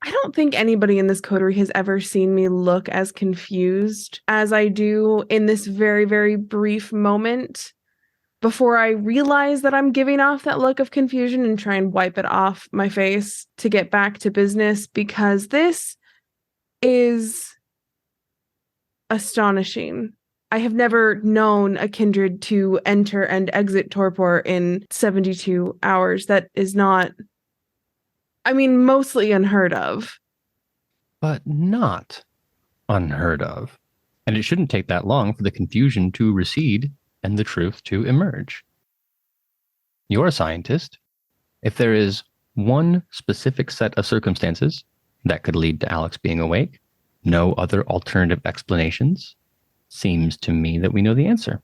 I don't think anybody in this coterie has ever seen me look as confused as I do in this very, very brief moment before I realize that I'm giving off that look of confusion and try and wipe it off my face to get back to business, because this is astonishing. I have never known a kindred to enter and exit torpor in 72 hours. That is not, mostly unheard of. But not unheard of. And it shouldn't take that long for the confusion to recede and the truth to emerge. You're a scientist. If there is one specific set of circumstances that could lead to Alex being awake, no other alternative explanations, seems to me that we know the answer.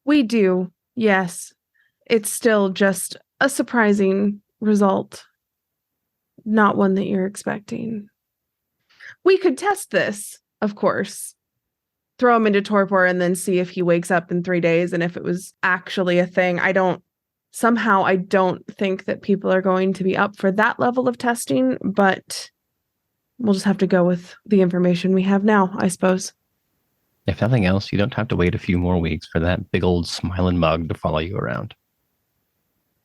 We do, yes. It's still just a surprising result. Not one that you're expecting. We could test this, of course. Throw him into torpor and then see if he wakes up in 3 days and if it was actually a thing. I don't think that people are going to be up for that level of testing, but we'll just have to go with the information we have now, I suppose. If nothing else, you don't have to wait a few more weeks for that big old smiling mug to follow you around.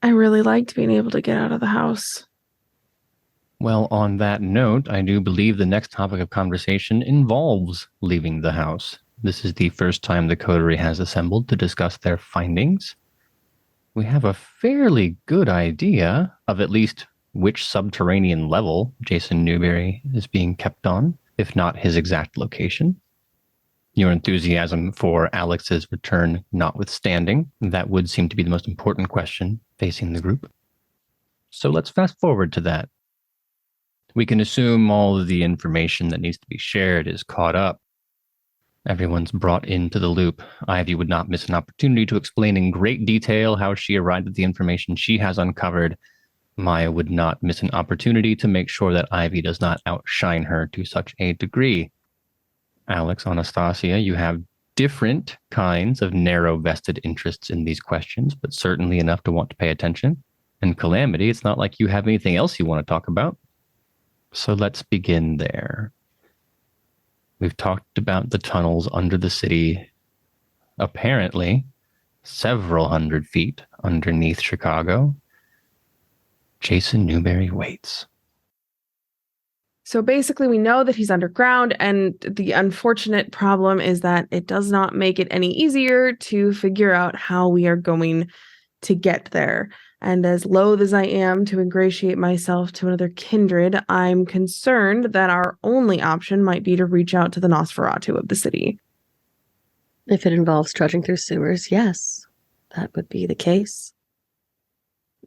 I really liked being able to get out of the house. Well, on that note, I do believe the next topic of conversation involves leaving the house. This is the first time the coterie has assembled to discuss their findings. We have a fairly good idea of at least which subterranean level Jason Newberry is being kept on, if not his exact location. Your enthusiasm for Alex's return notwithstanding, that would seem to be the most important question facing the group. So let's fast forward to that. We can assume all of the information that needs to be shared is caught up. Everyone's brought into the loop. Ivy would not miss an opportunity to explain in great detail how she arrived at the information she has uncovered. Maya would not miss an opportunity to make sure that Ivy does not outshine her to such a degree. Alex, Anastasia, you have different kinds of narrow vested interests in these questions, but certainly enough to want to pay attention. And Calamity, it's not like you have anything else you want to talk about. So let's begin there. We've talked about the tunnels under the city, apparently several hundred feet underneath Chicago. Jason Newberry waits. So basically, we know that he's underground, and the unfortunate problem is that it does not make it any easier to figure out how we are going to get there. And as loath as I am to ingratiate myself to another kindred, I'm concerned that our only option might be to reach out to the Nosferatu of the city. If it involves trudging through sewers, yes, that would be the case.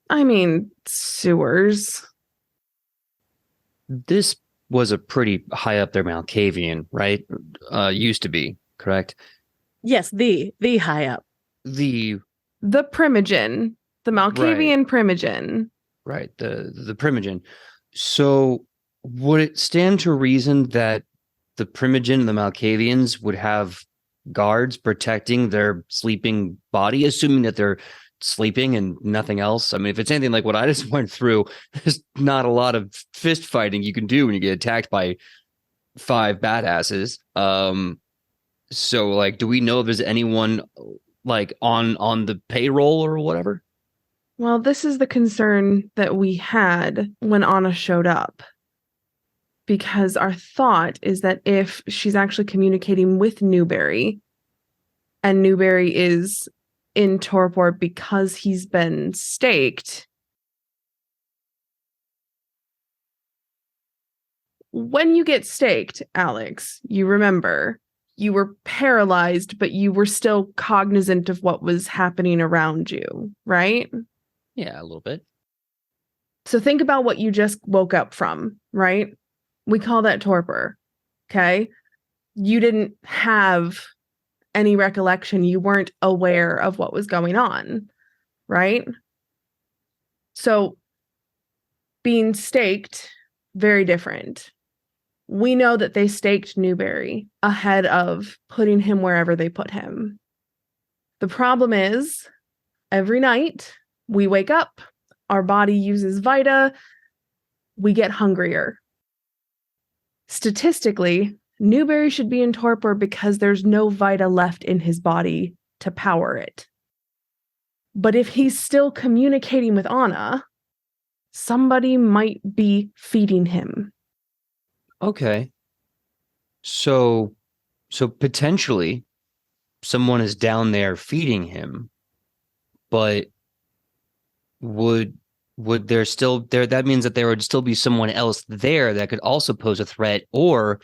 I mean, sewers. This was a pretty high up there Malkavian, right? Used to be, correct? Yes, the high up. The Primogen. The Malkavian Primogen. Right, the Primogen. So would it stand to reason that the Primogen and the Malkavians would have guards protecting their sleeping body, assuming that they're sleeping and nothing else? I mean, if it's anything like what I just went through, there's not a lot of fist fighting you can do when you get attacked by 5 badasses. So like, do we know if there's anyone like on the payroll or whatever? Well, this is the concern that we had when Anna showed up. Because our thought is that if she's actually communicating with Newberry, and Newberry is in torpor because he's been staked, when you get staked, Alex, you remember, you were paralyzed, but you were still cognizant of what was happening around you, right? Yeah, a little bit. So think about what you just woke up from, right? We call that torpor, okay? You didn't have any recollection. You weren't aware of what was going on, right? So being staked, very different. We know that they staked Newberry ahead of putting him wherever they put him. The problem is, every night we wake up, our body uses Vita, we get hungrier. Statistically, Newberry should be in torpor because there's no Vita left in his body to power it. But if he's still communicating with Anna, somebody might be feeding him. Okay. So potentially someone is down there feeding him, but would there still there that means that there would still be someone else there that could also pose a threat, or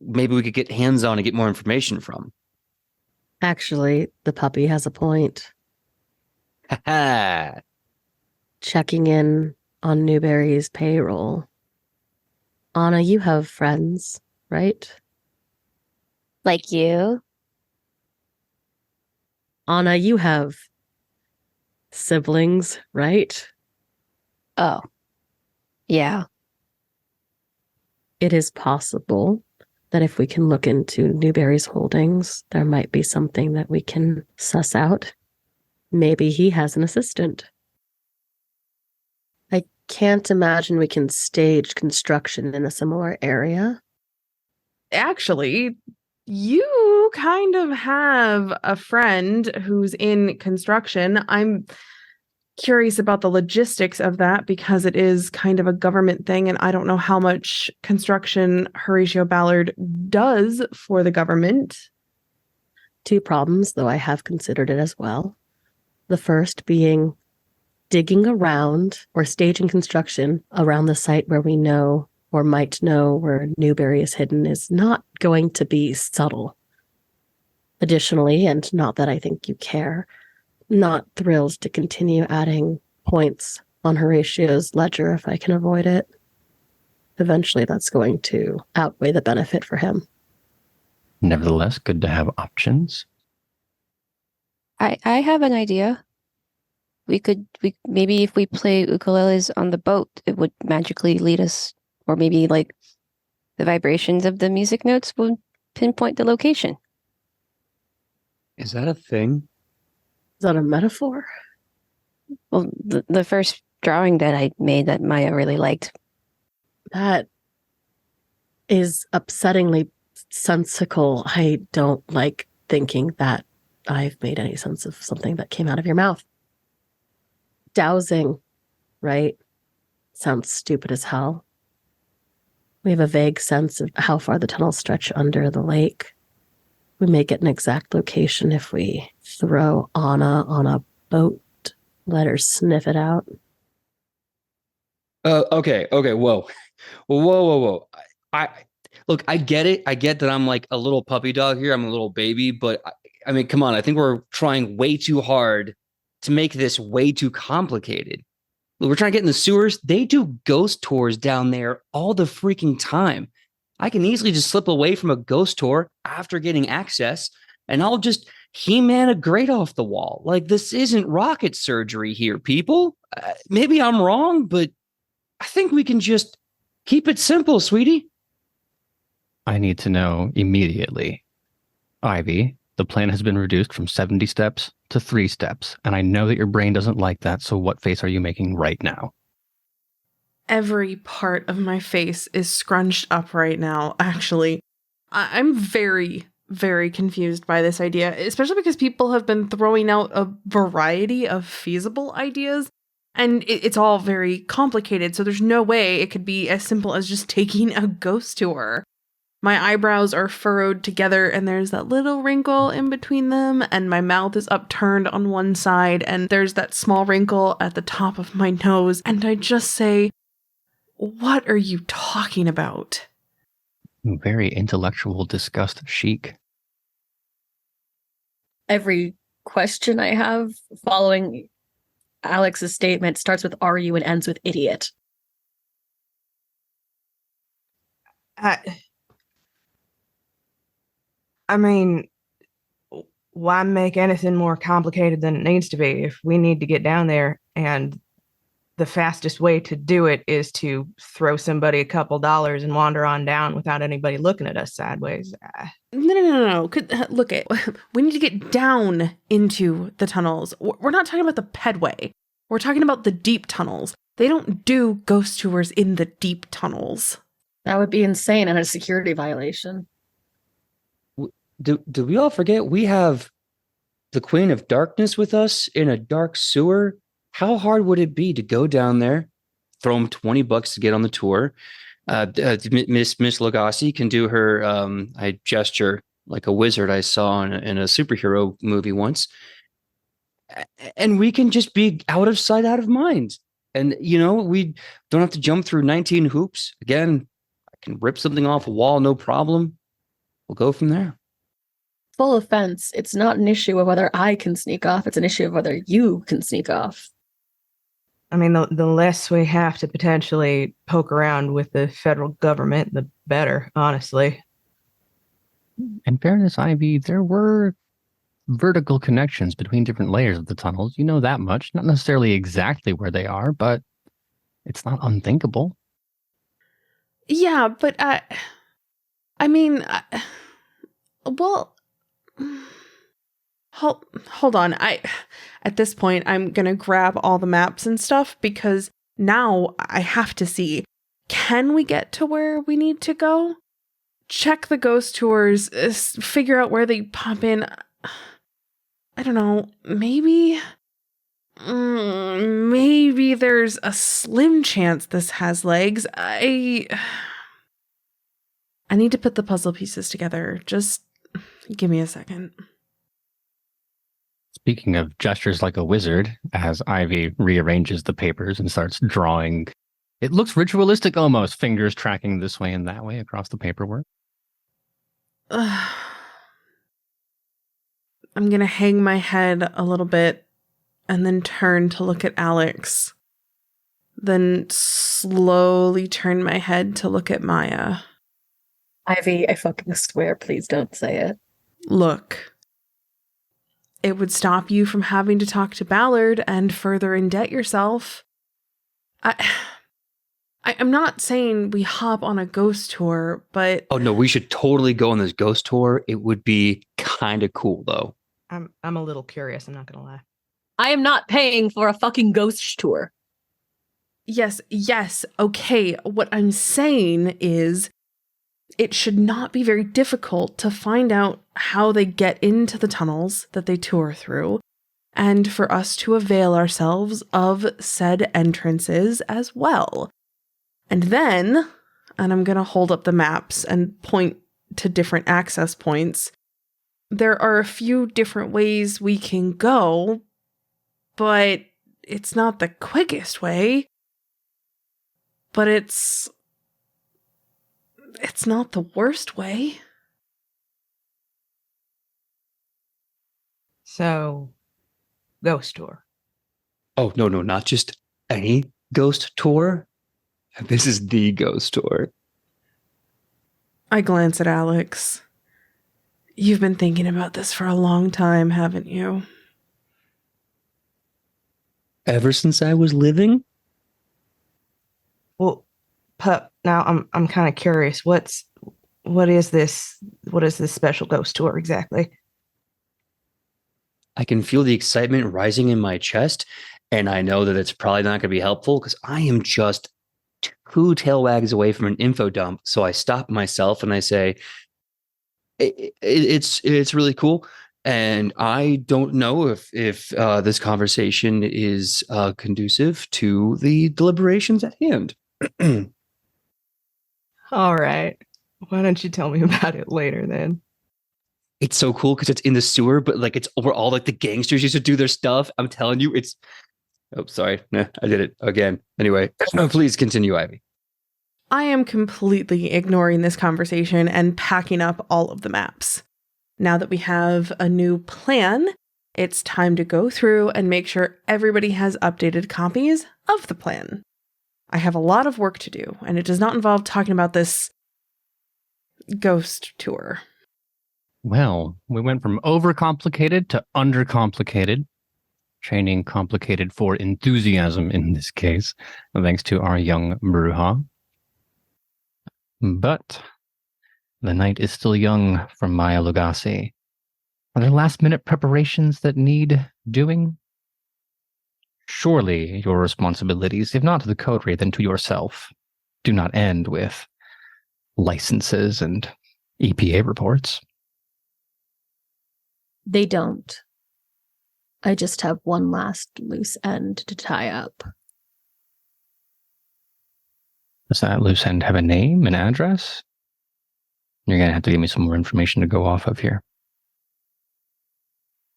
maybe we could get hands on and get more information from. Actually, the puppy has a point. Ha. Checking in on Newberry's payroll. Anna, you have friends, right? Like you? Anna, you have siblings, right? Oh. Yeah. It is possible that if we can look into Newberry's holdings, there might be something that we can suss out. Maybe he has an assistant. I can't imagine we can stage construction in a similar area. Actually, you kind of have a friend who's in construction. I'm curious about the logistics of that because it is kind of a government thing, and I don't know how much construction Horatio Ballard does for the government. 2 problems, though I have considered it as well. The first being digging around or staging construction around the site where we know or might know where Newberry is hidden is not going to be subtle. Additionally, and not that I think you care, not thrilled to continue adding points on Horatio's ledger if I can avoid it. Eventually, that's going to outweigh the benefit for him. Nevertheless, good to have options. I have an idea. We maybe if we play ukuleles on the boat, it would magically lead us, or maybe like the vibrations of the music notes would pinpoint the location. Is that a thing? Is that a metaphor? Well, the first drawing that I made that Maya really liked. That is upsettingly sensical. I don't like thinking that I've made any sense of something that came out of your mouth. Dowsing, right? Sounds stupid as hell. We have a vague sense of how far the tunnels stretch under the lake. We may get an exact location if we throw Anna on a boat, let her sniff it out. Okay, whoa. I look, I get it. I get that I'm like a little puppy dog here. I'm a little baby, but I mean, come on. I think we're trying way too hard to make this way too complicated. Look, we're trying to get in the sewers. They do ghost tours down there all the freaking time. I can easily just slip away from a ghost tour after getting access, and I'll just He-Man a grate off the wall. Like, this isn't rocket surgery here, people. Maybe I'm wrong, but I think we can just keep it simple, sweetie. I need to know immediately. Ivy, the plan has been reduced from 70 steps to 3 steps, and I know that your brain doesn't like that, so what face are you making right now? Every part of my face is scrunched up right now, actually. I'm very, very confused by this idea, especially because people have been throwing out a variety of feasible ideas, and it's all very complicated, so there's no way it could be as simple as just taking a ghost tour. My eyebrows are furrowed together and there's that little wrinkle in between them, and my mouth is upturned on one side and there's that small wrinkle at the top of my nose, and I just say, what are you talking about? Very intellectual disgust chic. Every question I have following Alex's statement starts with "are you" and ends with "idiot." I mean, why make anything more complicated than it needs to be if we need to get down there, and the fastest way to do it is to throw somebody a couple dollars and wander on down without anybody looking at us sideways. No. Look, we need to get down into the tunnels. We're not talking about the pedway. We're talking about the deep tunnels. They don't do ghost tours in the deep tunnels. That would be insane and a security violation. Do we all forget we have the Queen of Darkness with us in a dark sewer? How hard would it be to go down there, throw them $20 to get on the tour? Miss Lagasse can do her I gesture like a wizard I saw in a superhero movie once. And we can just be out of sight, out of mind. And, we don't have to jump through 19 hoops. Again, I can rip something off a wall, no problem. We'll go from there. Full offense, it's not an issue of whether I can sneak off. It's an issue of whether you can sneak off. I mean, the less we have to potentially poke around with the federal government, the better, honestly. In fairness, Ivy, there were vertical connections between different layers of the tunnels. You know that much. Not necessarily exactly where they are, but it's not unthinkable. Yeah, but hold on. At this point, I'm going to grab all the maps and stuff because now I have to see, can we get to where we need to go? Check the ghost tours, figure out where they pop in. I don't know, maybe there's a slim chance this has legs. I need to put the puzzle pieces together. Just give me a second. Speaking of gestures like a wizard, as Ivy rearranges the papers and starts drawing, it looks ritualistic almost, fingers tracking this way and that way across the paperwork. I'm going to hang my head a little bit and then turn to look at Alex. then slowly turn my head to look at Maya. Ivy, I fucking swear, please don't say it. Look, it would stop you from having to talk to Ballard and further indebt yourself. I'm not saying we hop on a ghost tour, but... Oh, no, we should totally go on this ghost tour. It would be kind of cool, though. I'm a little curious, I'm not gonna lie. I am not paying for a fucking ghost tour. Yes, okay. What I'm saying is it should not be very difficult to find out how they get into the tunnels that they tour through, and for us to avail ourselves of said entrances as well. And then, and I'm going to hold up the maps and point to different access points, there are a few different ways we can go, but it's not the quickest way. But it's not the worst way. So, ghost tour. Oh, no, not just any ghost tour. This is the ghost tour. I glance at Alex. You've been thinking about this for a long time, haven't you? Ever since I was living? Well, Pup, now I'm kind of curious. What is this special ghost tour exactly? I can feel the excitement rising in my chest, and I know that it's probably not going to be helpful because I am just 2 tail wags away from an info dump. So I stop myself and I say, it's really cool. And I don't know if this conversation is conducive to the deliberations at hand. All right. Why don't you tell me about it later then? It's so cool because it's in the sewer, but like it's where all like the gangsters used to do their stuff. I'm telling you, it's. Oh, sorry. Nah, I did it again. Anyway, please continue, Ivy. I am completely ignoring this conversation and packing up all of the maps. Now that we have a new plan, it's time to go through and make sure everybody has updated copies of the plan. I have a lot of work to do, and it does not involve talking about this ghost tour. Well, we went from overcomplicated to undercomplicated. Training complicated for enthusiasm in this case, thanks to our young Bruja. But the night is still young for Maya Lugasi. Are there last-minute preparations that need doing? Surely your responsibilities, if not to the coterie, then to yourself, do not end with licenses and EPA reports. They don't. I just have one last loose end to tie up. Does that loose end have a name, an address? You're going to have to give me some more information to go off of here.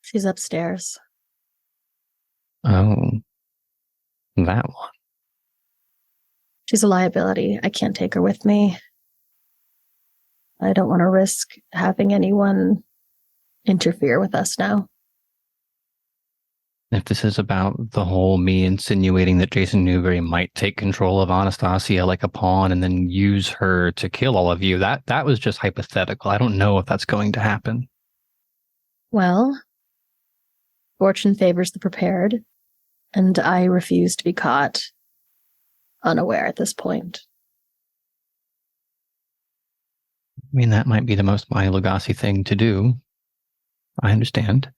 She's upstairs. Oh, that one. She's a liability. I can't take her with me. I don't want to risk having anyone interfere with us now. If this is about the whole me insinuating that Jason Newberry might take control of Anastasia like a pawn and then use her to kill all of you, that was just hypothetical. I don't know if that's going to happen. Well, fortune favors the prepared, and I refuse to be caught unaware at this point. I mean, that might be the most Maya Lugasi thing to do. I understand.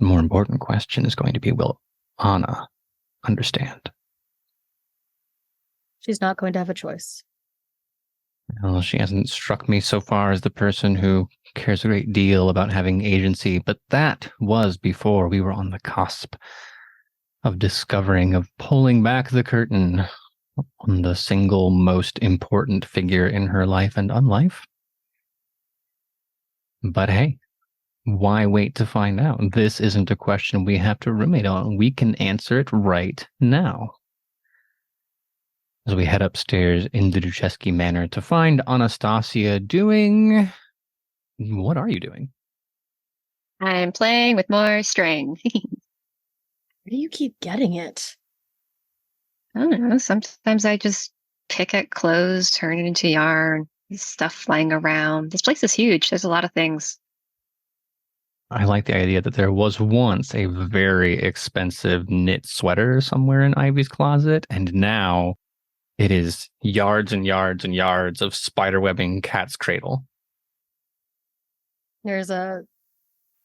The more important question is going to be, will Anna understand? She's not going to have a choice. Well, she hasn't struck me so far as the person who cares a great deal about having agency, but that was before we were on the cusp of discovering, of pulling back the curtain on the single most important figure in her life and unlife. But hey, why wait to find out? This isn't a question we have to ruminate on. We can answer it right now. As we head upstairs in the Ducheski Manor to find Anastasia doing... What are you doing? I'm playing with more string. Where do you keep getting it? I don't know. Sometimes I just pick at clothes, turn it into yarn, there's stuff flying around. This place is huge. There's a lot of things. I like the idea that there was once a very expensive knit sweater somewhere in Ivy's closet, and now it is yards and yards and yards of spiderwebbing cat's cradle. There's a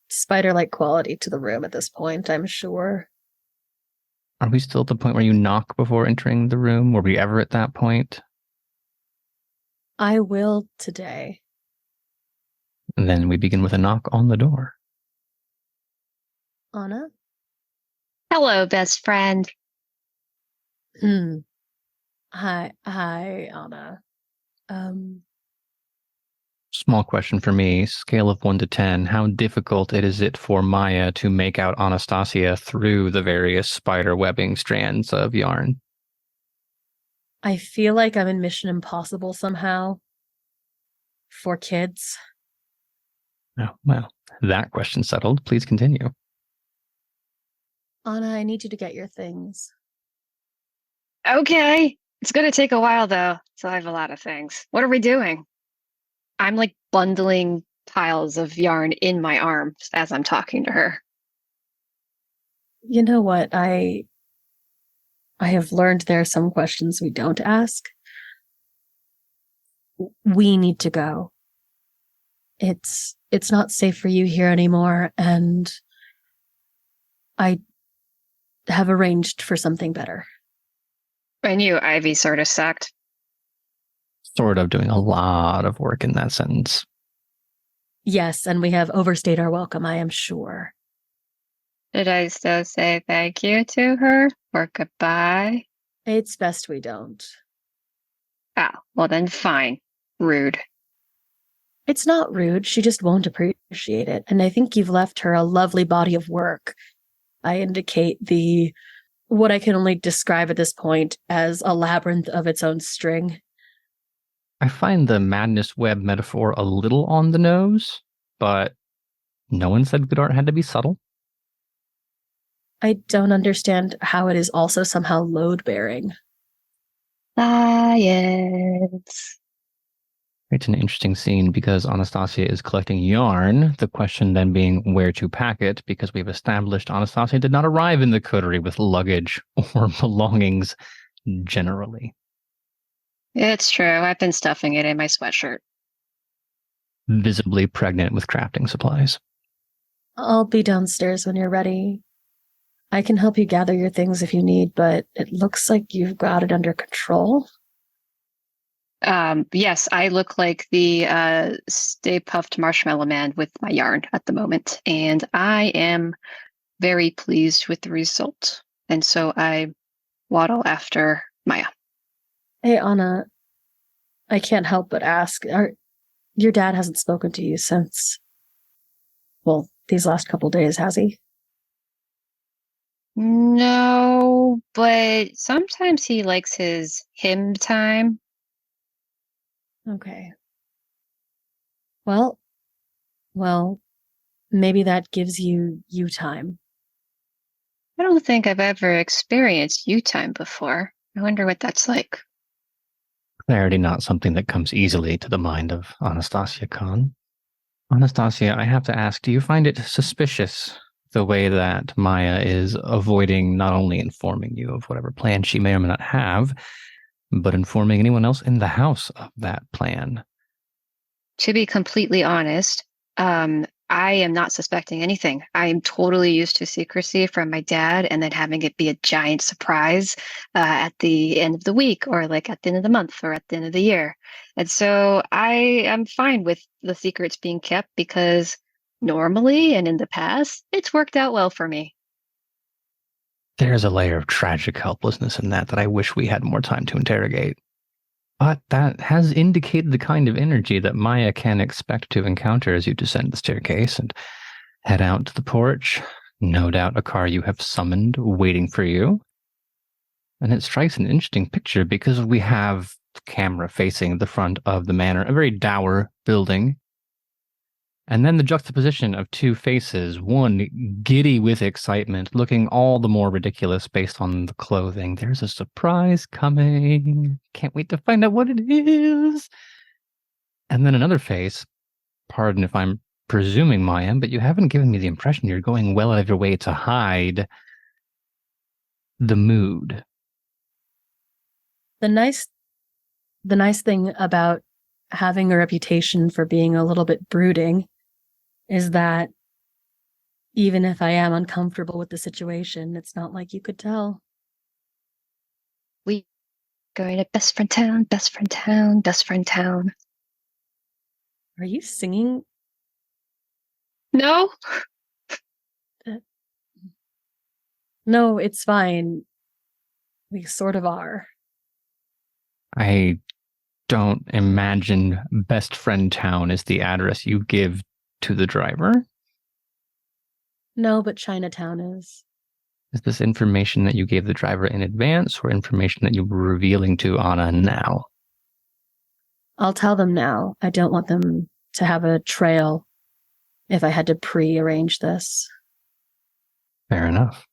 spider-like quality to the room at this point, I'm sure. Are we still at the point where you knock before entering the room? Were we ever at that point? I will today. And then we begin with a knock on the door. Anna? Hello, best friend. Hi, Anna. Small question for me. Scale of 1 to 10. How difficult is it for Maya to make out Anastasia through the various spider webbing strands of yarn? I feel like I'm in Mission Impossible somehow. For kids. Oh, well, that question settled. Please continue. Anna, I need you to get your things. Okay. It's going to take a while, though. So I have a lot of things. What are we doing? I'm like bundling piles of yarn in my arms as I'm talking to her. You know what? I have learned there are some questions we don't ask. We need to go. It's not safe for you here anymore, and I have arranged for something better. I knew Ivy sort of sucked. Sort of doing a lot of work in that sentence. Yes, and we have overstayed our welcome, I am sure. Did I still say thank you to her or goodbye? It's best we don't. Oh, well then fine. Rude. It's not rude, she just won't appreciate it, and I think you've left her a lovely body of work. I indicate what I can only describe at this point as a labyrinth of its own string. I find the madness web metaphor a little on the nose, but no one said good art had to be subtle. I don't understand how it is also somehow load-bearing. Science. It's an interesting scene because Anastasia is collecting yarn. The question then being where to pack it, because we've established Anastasia did not arrive in the coterie with luggage or belongings generally. It's true. I've been stuffing it in my sweatshirt. Visibly pregnant with crafting supplies. I'll be downstairs when you're ready. I can help you gather your things if you need, but it looks like you've got it under control. Yes, I look like the Stay Puffed Marshmallow Man with my yarn at the moment, and I am very pleased with the result. And so I waddle after Maya. Hey, Anna, I can't help but ask, your dad hasn't spoken to you since, well, these last couple days, has he? No, but sometimes he likes his hymn time. Okay. Well, maybe that gives you time. I don't think I've ever experienced you time before. I wonder what that's like. Clarity not something that comes easily to the mind of Anastasia Khan. Anastasia, I have to ask, do you find it suspicious the way that Maya is avoiding not only informing you of whatever plan she may or may not have, but informing anyone else in the house of that plan? To be completely honest, I am not suspecting anything. I am totally used to secrecy from my dad and then having it be a giant surprise at the end of the week or like at the end of the month or at the end of the year. And so I am fine with the secrets being kept because normally and in the past, it's worked out well for me. There's a layer of tragic helplessness in that I wish we had more time to interrogate. But that has indicated the kind of energy that Maya can expect to encounter as you descend the staircase and head out to the porch. No doubt a car you have summoned waiting for you. And it strikes an interesting picture because we have the camera facing the front of the manor, a very dour building. And then the juxtaposition of two faces, one giddy with excitement, looking all the more ridiculous based on the clothing. There's a surprise coming. Can't wait to find out what it is. And then another face, pardon if I'm presuming, Maya, but you haven't given me the impression you're going well out of your way to hide the mood. The nice thing about having a reputation for being a little bit brooding is that even if I am uncomfortable with the situation, it's not like you could tell. We going to best friend town, best friend town, best friend town. Are you singing? No. No, it's fine. We sort of are. I don't imagine Best Friend Town is the address you give to the driver. No, but Chinatown is. Is this information that you gave the driver in advance or information that you were revealing to Anna now? I'll tell them now. I don't want them to have a trail if I had to pre-arrange this. Fair enough.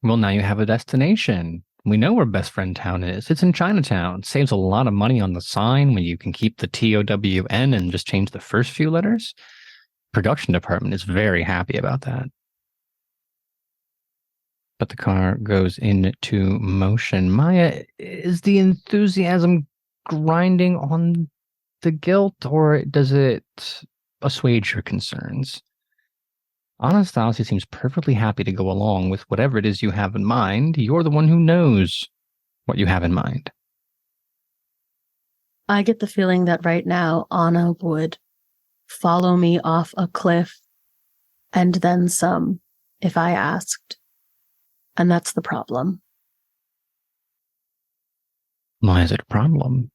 Well, now you have a destination. We know where Best Friend Town is. It's in Chinatown. Saves a lot of money on the sign when you can keep the TOWN and just change the first few letters. Production department is very happy about that. But the car goes into motion. Maya, is the enthusiasm grinding on the guilt, or does it assuage your concerns? Anastasia seems perfectly happy to go along with whatever it is you have in mind. You're the one who knows what you have in mind. I get the feeling that right now Anna would follow me off a cliff and then some if I asked. And that's the problem. Why is it a problem?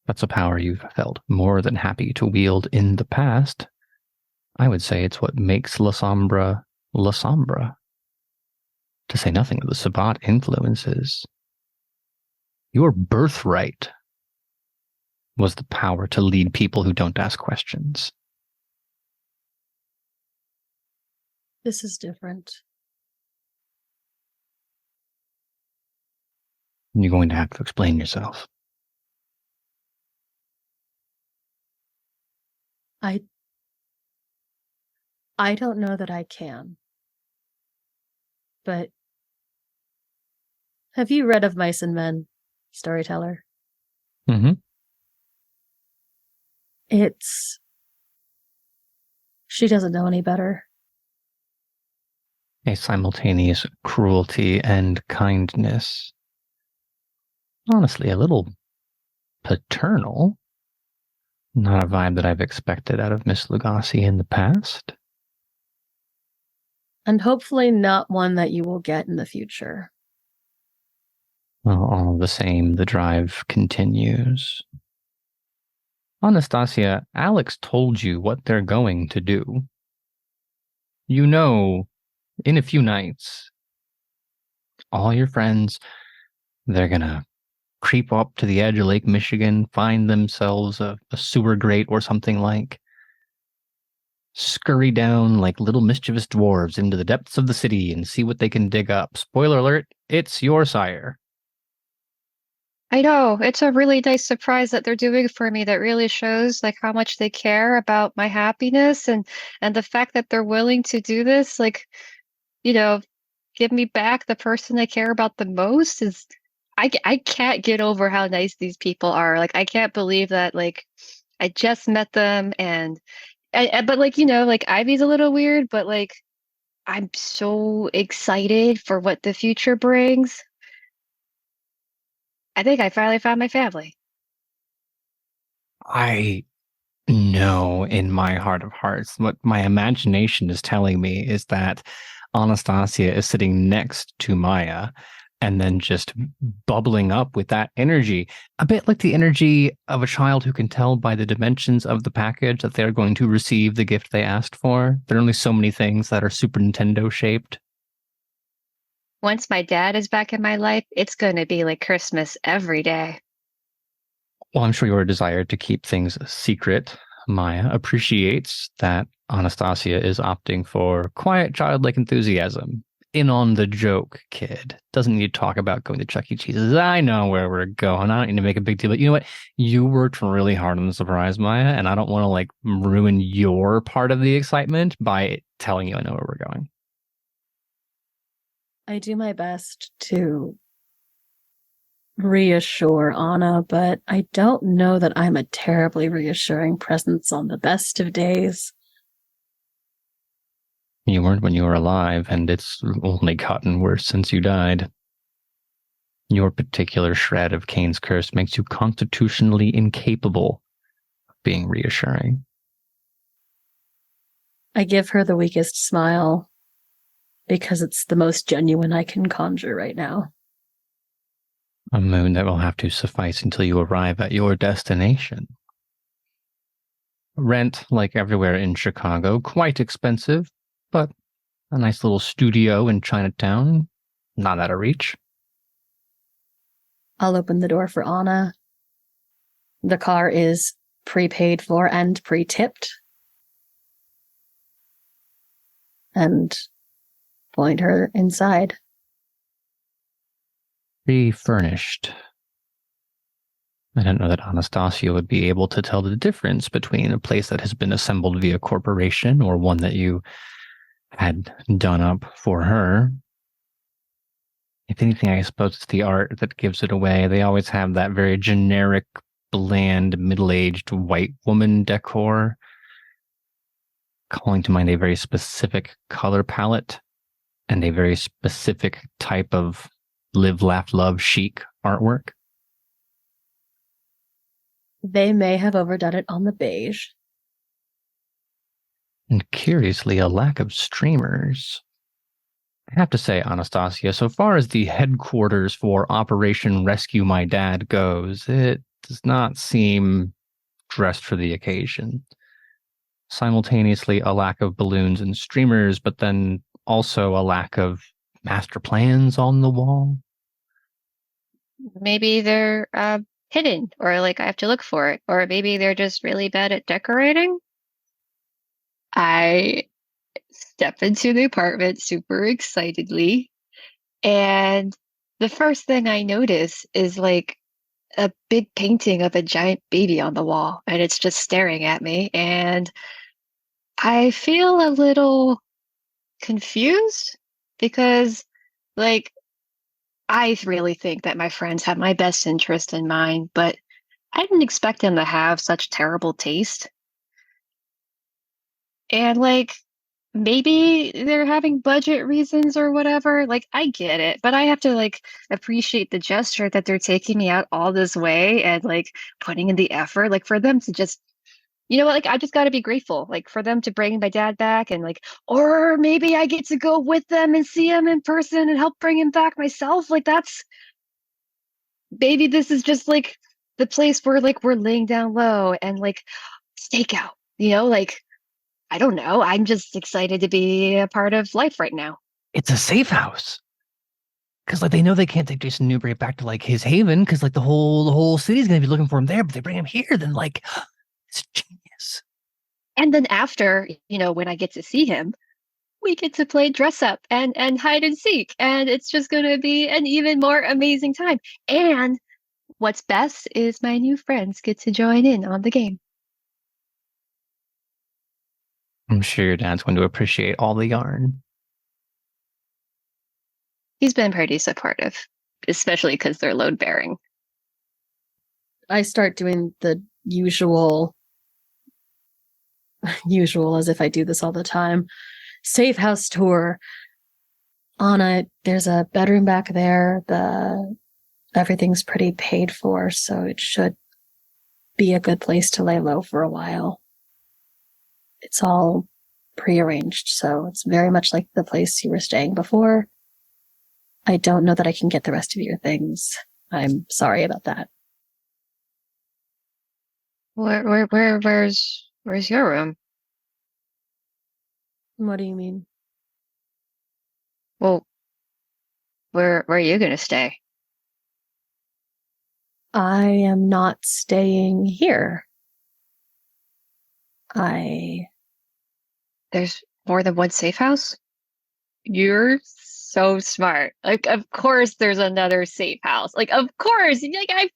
That's a power you've felt more than happy to wield in the past. I would say it's what makes La Sombra, to say nothing of the Sabbat influences. Your birthright was the power to lead people who don't ask questions. This is different. You're going to have to explain yourself. I don't know that I can. But have you read of Mice and Men, Storyteller? Mm-hmm. She doesn't know any better. A simultaneous cruelty and kindness. Honestly, a little paternal. Not a vibe that I've expected out of Miss Lugosi in the past. And hopefully not one that you will get in the future. Well, all the same, the drive continues. Anastasia, Alex told you what they're going to do. You know, in a few nights, all your friends, they're gonna creep up to the edge of Lake Michigan, find themselves a sewer grate or something like, scurry down like little mischievous dwarves into the depths of the city and see what they can dig up. Spoiler alert, it's your sire. I know. It's a really nice surprise that they're doing for me that really shows like how much they care about my happiness and the fact that they're willing to do this, like, you know, give me back the person I care about the most is I can't get over how nice these people are. Like I can't believe that like I just met them and but like, you know, like Ivy's a little weird, but like I'm so excited for what the future brings. I think I finally found my family. I know in my heart of hearts, what my imagination is telling me is that Anastasia is sitting next to Maya and then just bubbling up with that energy, a bit like the energy of a child who can tell by the dimensions of the package that they're going to receive the gift they asked for. There are only so many things that are Super Nintendo shaped. Once my dad is back in my life, it's going to be like Christmas every day. Well, I'm sure your desire to keep things secret Maya appreciates that Anastasia is opting for quiet childlike enthusiasm. In on the joke, kid. Doesn't need to talk about going to Chuck E. Cheese's. I know where we're going. I don't need to make a big deal. But you know what? You worked really hard on the surprise, Maya, and I don't want to like ruin your part of the excitement by telling you I know where we're going. I do my best to reassure Anna, but I don't know that I'm a terribly reassuring presence on the best of days. You weren't when you were alive, and it's only gotten worse since you died. Your particular shred of Cain's curse makes you constitutionally incapable of being reassuring. I give her the weakest smile because it's the most genuine I can conjure right now. A moon that will have to suffice until you arrive at your destination. Rent, like everywhere in Chicago, quite expensive, but a nice little studio in Chinatown, not out of reach. I'll open the door for Anna. The car is prepaid for and pre-tipped. And point her inside. Pre-furnished. I don't know that Anastasia would be able to tell the difference between a place that has been assembled via corporation or one that you had done up for her. If anything, I suppose it's the art that gives it away. They always have that very generic, bland, middle-aged white woman decor, calling to mind a very specific color palette and a very specific type of live, laugh, love chic artwork. They may have overdone it on the beige. And curiously, a lack of streamers. I have to say, Anastasia, so far as the headquarters for Operation Rescue My Dad goes, it does not seem dressed for the occasion. Simultaneously, a lack of balloons and streamers, but then also a lack of master plans on the wall. Maybe they're hidden, or like I have to look for it, or maybe they're just really bad at decorating. I step into the apartment super excitedly, and the first thing I notice is like a big painting of a giant baby on the wall, and it's just staring at me, and I feel a little confused because, like, I really think that my friends have my best interest in mind, but I didn't expect them to have such terrible taste. And like, maybe they're having budget reasons or whatever. Like, I get it, but I have to like appreciate the gesture that they're taking me out all this way and like putting in the effort. Like, for them to just, you know what, like I just got to be grateful, like for them to bring my dad back and like, or maybe I get to go with them and see him in person and help bring him back myself. Like, that's, maybe this is just like the place where like we're laying down low and like stakeout, like I don't know. I'm just excited to be a part of life right now. It's a safe house. Because like they know they can't take Jason Newberry back to like his haven because like the whole city's gonna be looking for him there, but they bring him here, then like it's genius. And then after, when I get to see him, we get to play dress up and hide and seek. And it's just going to be an even more amazing time. And what's best is my new friends get to join in on the game. I'm sure your dad's going to appreciate all the yarn. He's been pretty supportive, especially because they're load bearing. I start doing the usual as if I do this all the time. Safe house tour. Anna, there's a bedroom back there. Everything's pretty paid for, so it should be a good place to lay low for a while. It's all prearranged, so it's very much like the place you were staying before. I don't know that I can get the rest of your things. I'm sorry about that. Where's your room? What do you mean? Well, where are you gonna stay? I am not staying here. There's more than one safe house? You're so smart. Like, of course there's another safe house. Like, of course. Like,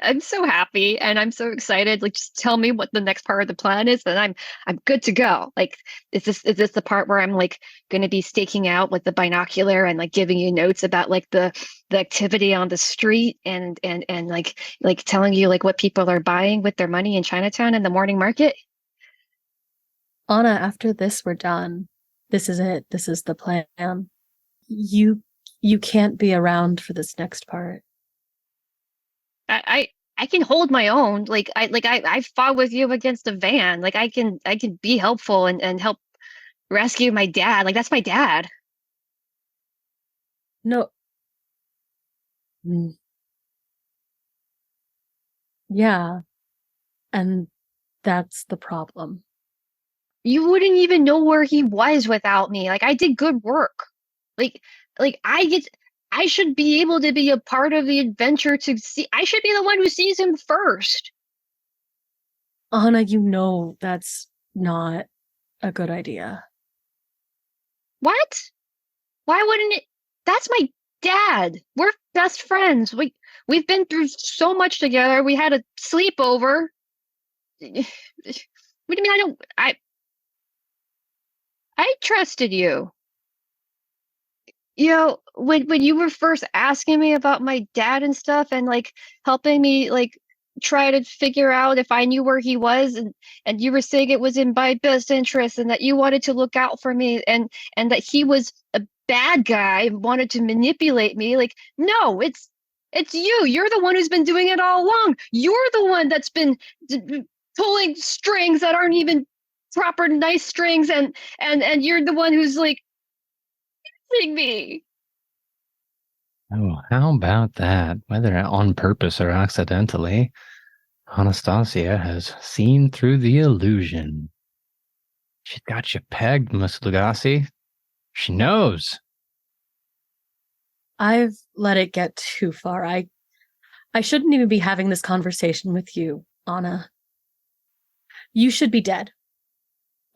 I'm so happy and I'm so excited. Like, just tell me what the next part of the plan is, and I'm good to go. Like, is this the part where I'm like going to be staking out with the binocular and like giving you notes about like the activity on the street and like telling you like what people are buying with their money in Chinatown in the morning market? Anna, after this, we're done. This is it. This is the plan. You can't be around for this next part. I can hold my own. I fought with you against a van. Like I can be helpful and help rescue my dad. Like that's my dad. No. Mm. Yeah. And that's the problem. You wouldn't even know where he was without me. Like I did good work. Like I should be able to be a part of the adventure to see. I should be the one who sees him first. Anna, you know that's not a good idea. What? Why wouldn't it? That's my dad. We're best friends. We've been through so much together. We had a sleepover. What do you mean I trusted you. You know, when you were first asking me about my dad and stuff and like helping me like try to figure out if I knew where he was and you were saying it was in my best interest and that you wanted to look out for me and that he was a bad guy and wanted to manipulate me, like no, it's you. You're the one who's been doing it all along. You're the one that's been pulling strings that aren't even proper nice strings and you're the one who's like me. Oh, how about that? Whether on purpose or accidentally, Anastasia has seen through the illusion. She's got you pegged, Miss Lugassi. She knows. I've let it get too far. I shouldn't even be having this conversation with you, Anna. You should be dead.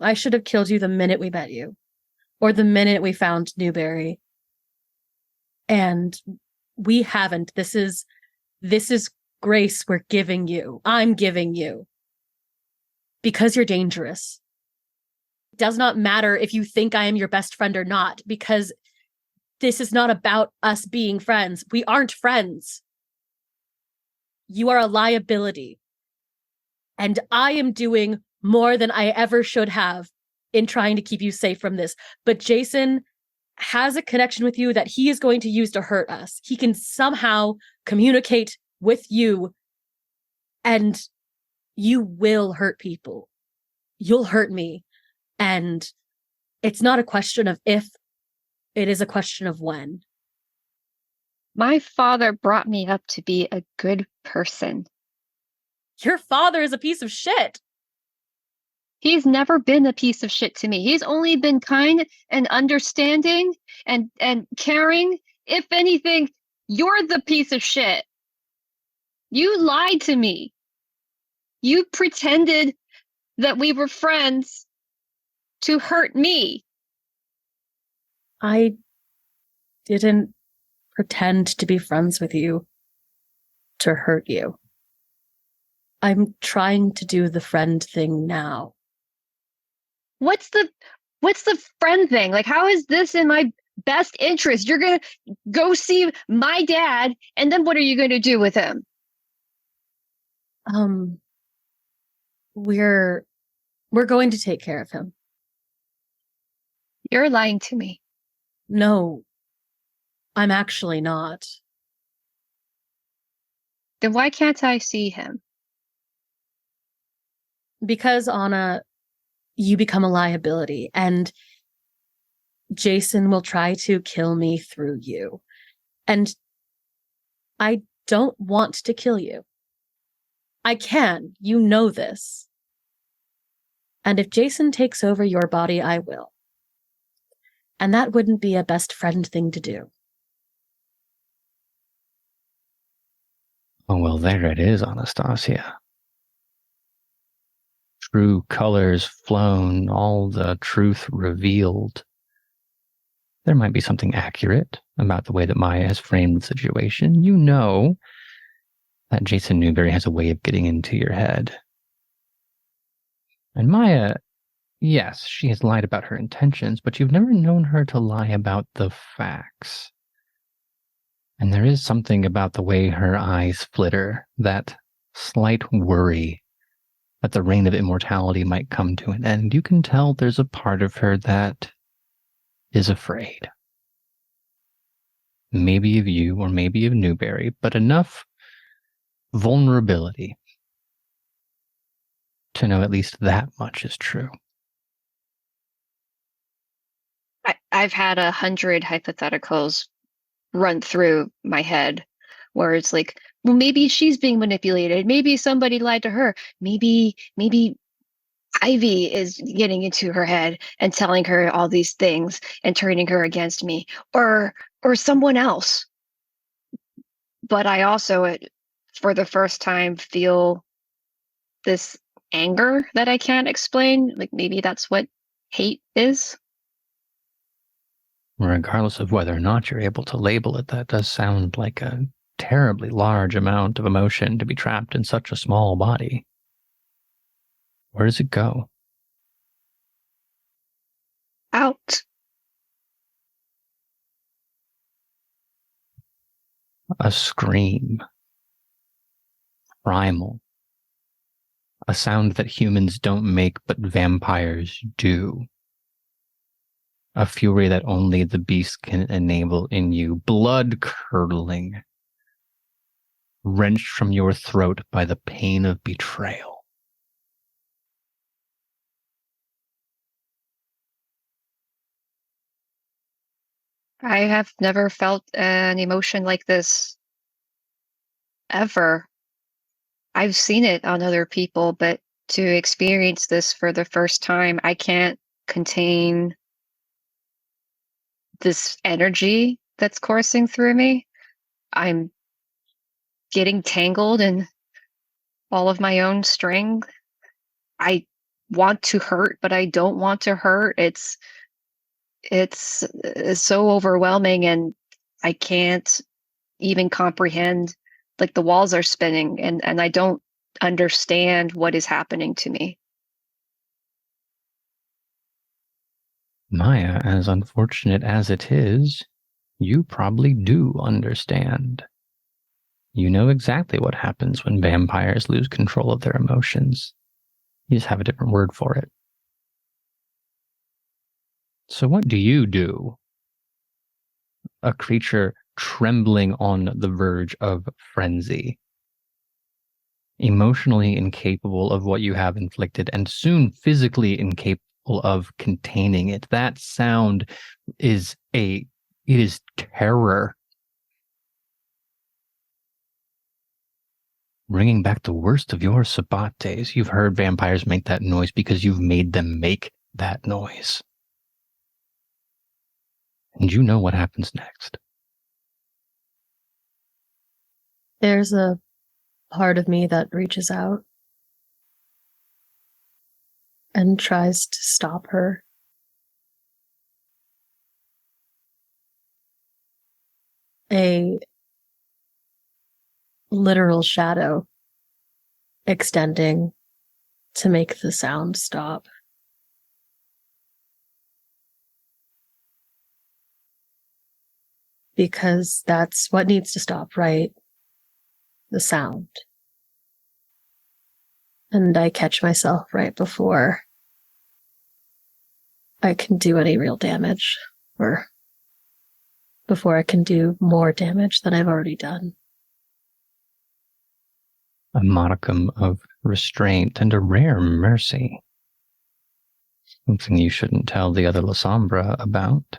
I should have killed you the minute we met you, or the minute we found Newberry. And we haven't. This is grace we're giving you. I'm giving you. Because you're dangerous. It does not matter if you think I am your best friend or not, because this is not about us being friends. We aren't friends. You are a liability. And I am doing more than I ever should have in trying to keep you safe from this. But Jason has a connection with you that he is going to use to hurt us. He can somehow communicate with you, and you will hurt people. You'll hurt me. And it's not a question of if, it is a question of when. My father brought me up to be a good person. Your father is a piece of shit. He's never been a piece of shit to me. He's only been kind and understanding and caring. If anything, you're the piece of shit. You lied to me. You pretended that we were friends to hurt me. I didn't pretend to be friends with you to hurt you. I'm trying to do the friend thing now. What's the friend thing? Like, how is this in my best interest? You're gonna go see my dad, and then what are you gonna do with him? We're going to take care of him. You're lying to me. No, I'm actually not. Then why can't I see him? Because, Anna, you become a liability, and Jason will try to kill me through you. And I don't want to kill you. I can. You know this. And if Jason takes over your body, I will. And that wouldn't be a best friend thing to do. Oh, well, there it is, Anastasia. true colors flown, all the truth revealed, there might be something accurate about the way that Maya has framed the situation. You know that Jason Newberry has a way of getting into your head. And Maya, yes, she has lied about her intentions, but you've never known her to lie about the facts. And there is something about the way her eyes flitter, that slight worry that the reign of immortality might come to an end. You can tell there's a part of her that is afraid. Maybe of you or maybe of Newberry, but enough vulnerability to know at least that much is true. I've had 100 hypotheticals run through my head where it's like, well, maybe she's being manipulated. Maybe somebody lied to her. Maybe Ivy is getting into her head and telling her all these things and turning her against me, or someone else. But I also, for the first time, feel this anger that I can't explain. Like maybe that's what hate is. Regardless of whether or not you're able to label it, that does sound like a terribly large amount of emotion to be trapped in such a small body. Where does it go? Out. A scream. Primal. A sound that humans don't make but vampires do. A fury that only the beast can enable in you. Blood curdling. Wrenched from your throat by the pain of betrayal. I have never felt an emotion like this ever. I've seen it on other people, but to experience this for the first time, I can't contain this energy that's coursing through me. I'm getting tangled in all of my own strength. I want to hurt, but I don't want to hurt. It's so overwhelming, and I can't even comprehend. Like the walls are spinning, and I don't understand what is happening to me. Maya, as unfortunate as it is, you probably do understand. You know exactly what happens when vampires lose control of their emotions. You just have a different word for it. So what do you do? A creature trembling on the verge of frenzy. Emotionally incapable of what you have inflicted, and soon physically incapable of containing it. That sound is it is terror. Bringing back the worst of your Sabbat days. You've heard vampires make that noise because you've made them make that noise. And you know what happens next. There's a part of me that reaches out and tries to stop her. A literal shadow extending to make the sound stop. Because that's what needs to stop, right? The sound. And I catch myself right before I can do any real damage, or before I can do more damage than I've already done. A modicum of restraint and a rare mercy. Something you shouldn't tell the other Lasombra about.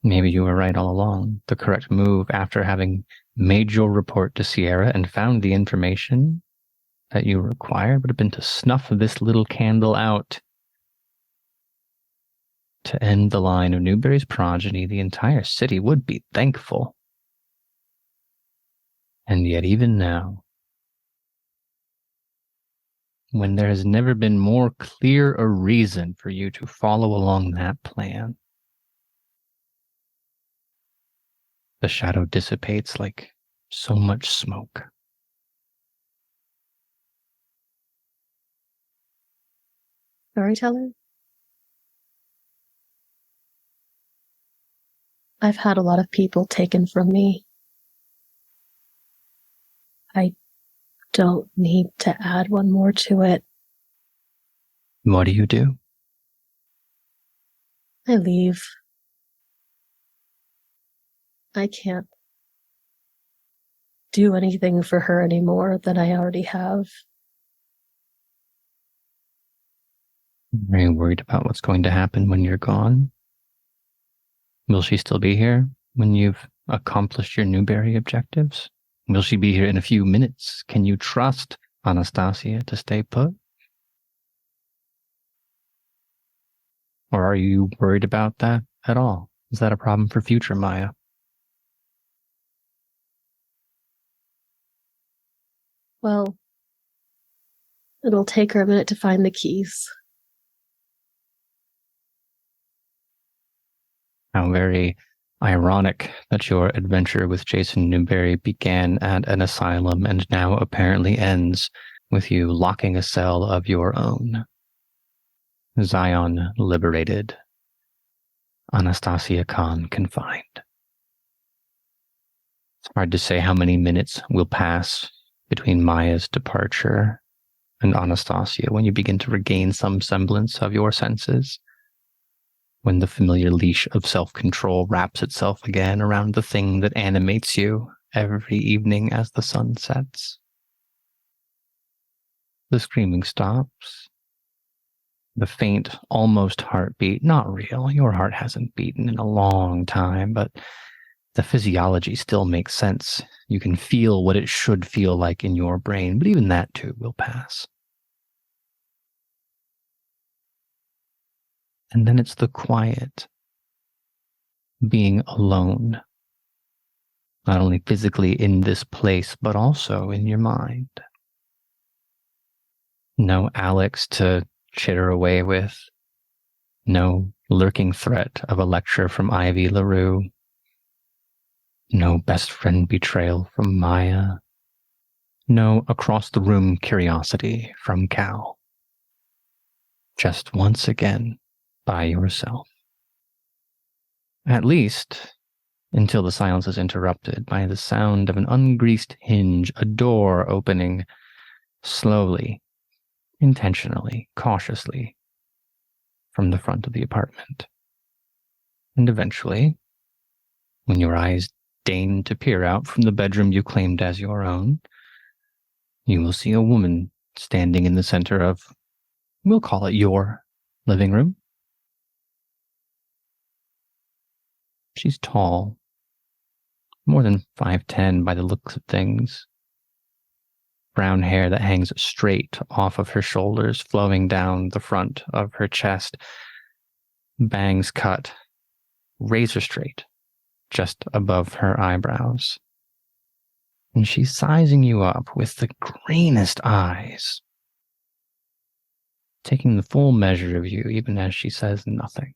Maybe you were right all along. The correct move after having made your report to Sierra and found the information that you required would have been to snuff this little candle out. To end the line of Newberry's progeny, the entire city would be thankful. And yet even now, when there has never been more clear a reason for you to follow along that plan. The shadow dissipates like so much smoke. Storyteller? I've had a lot of people taken from me. I don't need to add one more to it. What do you do? I leave. I can't do anything for her anymore than I already have. Are you worried about what's going to happen when you're gone? Will she still be here when you've accomplished your Newberry objectives? Will she be here in a few minutes? Can you trust Anastasia to stay put? Or are you worried about that at all? Is that a problem for future Maya? Well, it'll take her a minute to find the keys. How very ironic that your adventure with Jason Newberry began at an asylum and now apparently ends with you locking a cell of your own. Zion liberated. Anastasia Khan confined. It's hard to say how many minutes will pass between Maya's departure and Anastasia when you begin to regain some semblance of your senses. When the familiar leash of self-control wraps itself again around the thing that animates you every evening as the sun sets. The screaming stops. The faint, almost heartbeat, not real. Your heart hasn't beaten in a long time, but the physiology still makes sense. You can feel what it should feel like in your brain, but even that too will pass. And then it's the quiet. Being alone. Not only physically in this place, but also in your mind. No Alex to chitter away with. No lurking threat of a lecture from Ivy LaRue. No best friend betrayal from Maya. No across-the-room curiosity from Cal. Just once again, by yourself. At least, until the silence is interrupted by the sound of an ungreased hinge, a door opening slowly, intentionally, cautiously, from the front of the apartment. And eventually, when your eyes deign to peer out from the bedroom you claimed as your own, you will see a woman standing in the center of, we'll call it your living room. She's tall, more than 5'10" by the looks of things. Brown hair that hangs straight off of her shoulders, flowing down the front of her chest. Bangs cut, razor straight, just above her eyebrows. And she's sizing you up with the greenest eyes, taking the full measure of you even as she says nothing.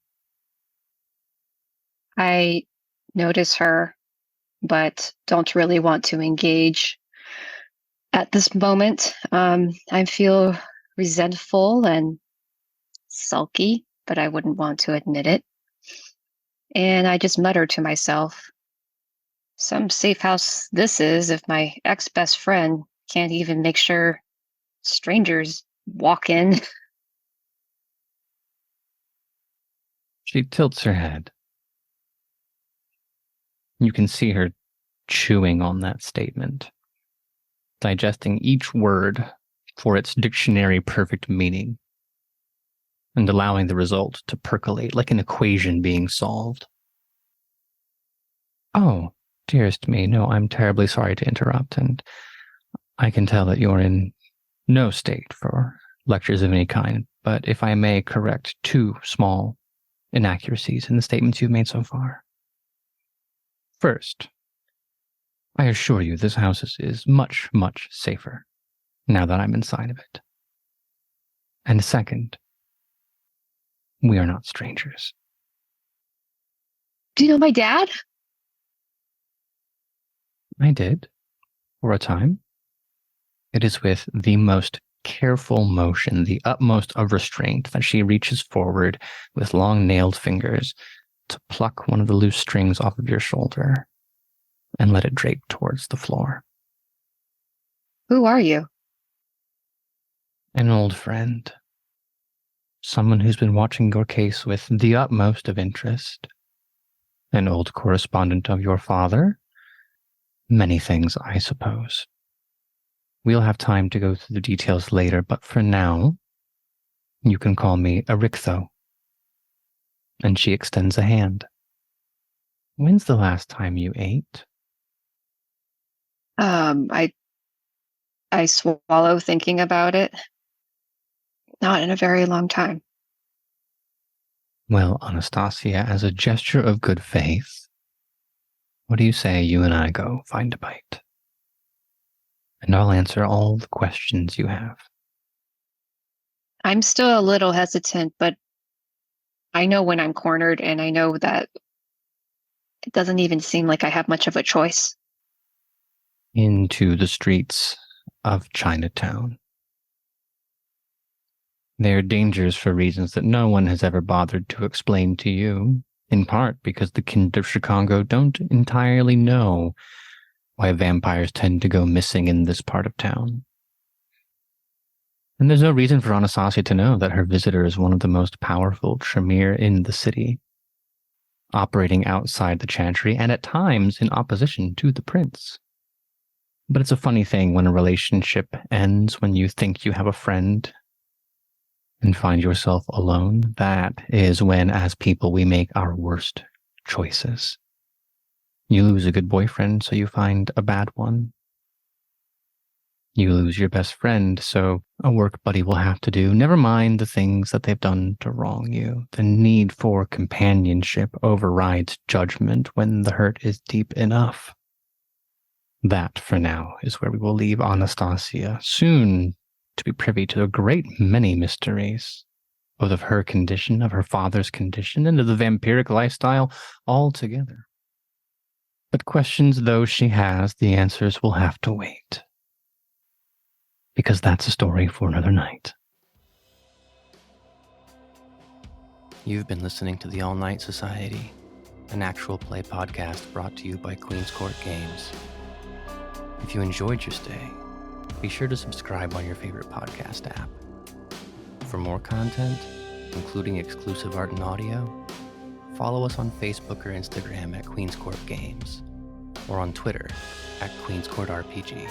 I notice her, but don't really want to engage at this moment. I feel resentful and sulky, but I wouldn't want to admit it. And I just mutter to myself, some safe house this is if my ex-best friend can't even make sure strangers walk in. She tilts her head. You can see her chewing on that statement, digesting each word for its dictionary perfect meaning, and allowing the result to percolate like an equation being solved. Oh, dearest me, no, I'm terribly sorry to interrupt, and I can tell that you're in no state for lectures of any kind, but if I may correct 2 small inaccuracies in the statements you've made so far. First, I assure you this house is much, much safer now that I'm inside of it. And second, we are not strangers. Do you know my dad? I did, for a time. It is with the most careful motion, the utmost of restraint, that she reaches forward with long nailed fingers to pluck one of the loose strings off of your shoulder and let it drape towards the floor. Who are you? An old friend. Someone who's been watching your case with the utmost of interest. An old correspondent of your father. Many things, I suppose. We'll have time to go through the details later, but for now, you can call me Erictho. And she extends a hand. When's the last time you ate? I swallow thinking about it. Not in a very long time. Well, Anastasia, as a gesture of good faith, what do you say you and I go find a bite? And I'll answer all the questions you have. I'm still a little hesitant, but I know when I'm cornered, and I know that it doesn't even seem like I have much of a choice. Into the streets of Chinatown. There are dangers for reasons that no one has ever bothered to explain to you, in part because the kind of Chicago don't entirely know why vampires tend to go missing in this part of town. And there's no reason for Anastasia to know that her visitor is one of the most powerful Tremere in the city, operating outside the chantry and at times in opposition to the prince. But it's a funny thing when a relationship ends when you think you have a friend and find yourself alone. That is when, as people, we make our worst choices. You lose a good boyfriend, so you find a bad one. You lose your best friend, so a work buddy will have to do. Never mind the things that they've done to wrong you. The need for companionship overrides judgment when the hurt is deep enough. That, for now, is where we will leave Anastasia, soon to be privy to a great many mysteries, both of her condition, of her father's condition, and of the vampiric lifestyle altogether. But questions though she has, the answers will have to wait. Because that's a story for another night. You've been listening to the All Night Society, an actual play podcast brought to you by Queen's Court Games. If you enjoyed your stay, be sure to subscribe on your favorite podcast app. For more content, including exclusive art and audio, follow us on Facebook or Instagram at Queen's Court Games, or on Twitter at Queen's Court RPG.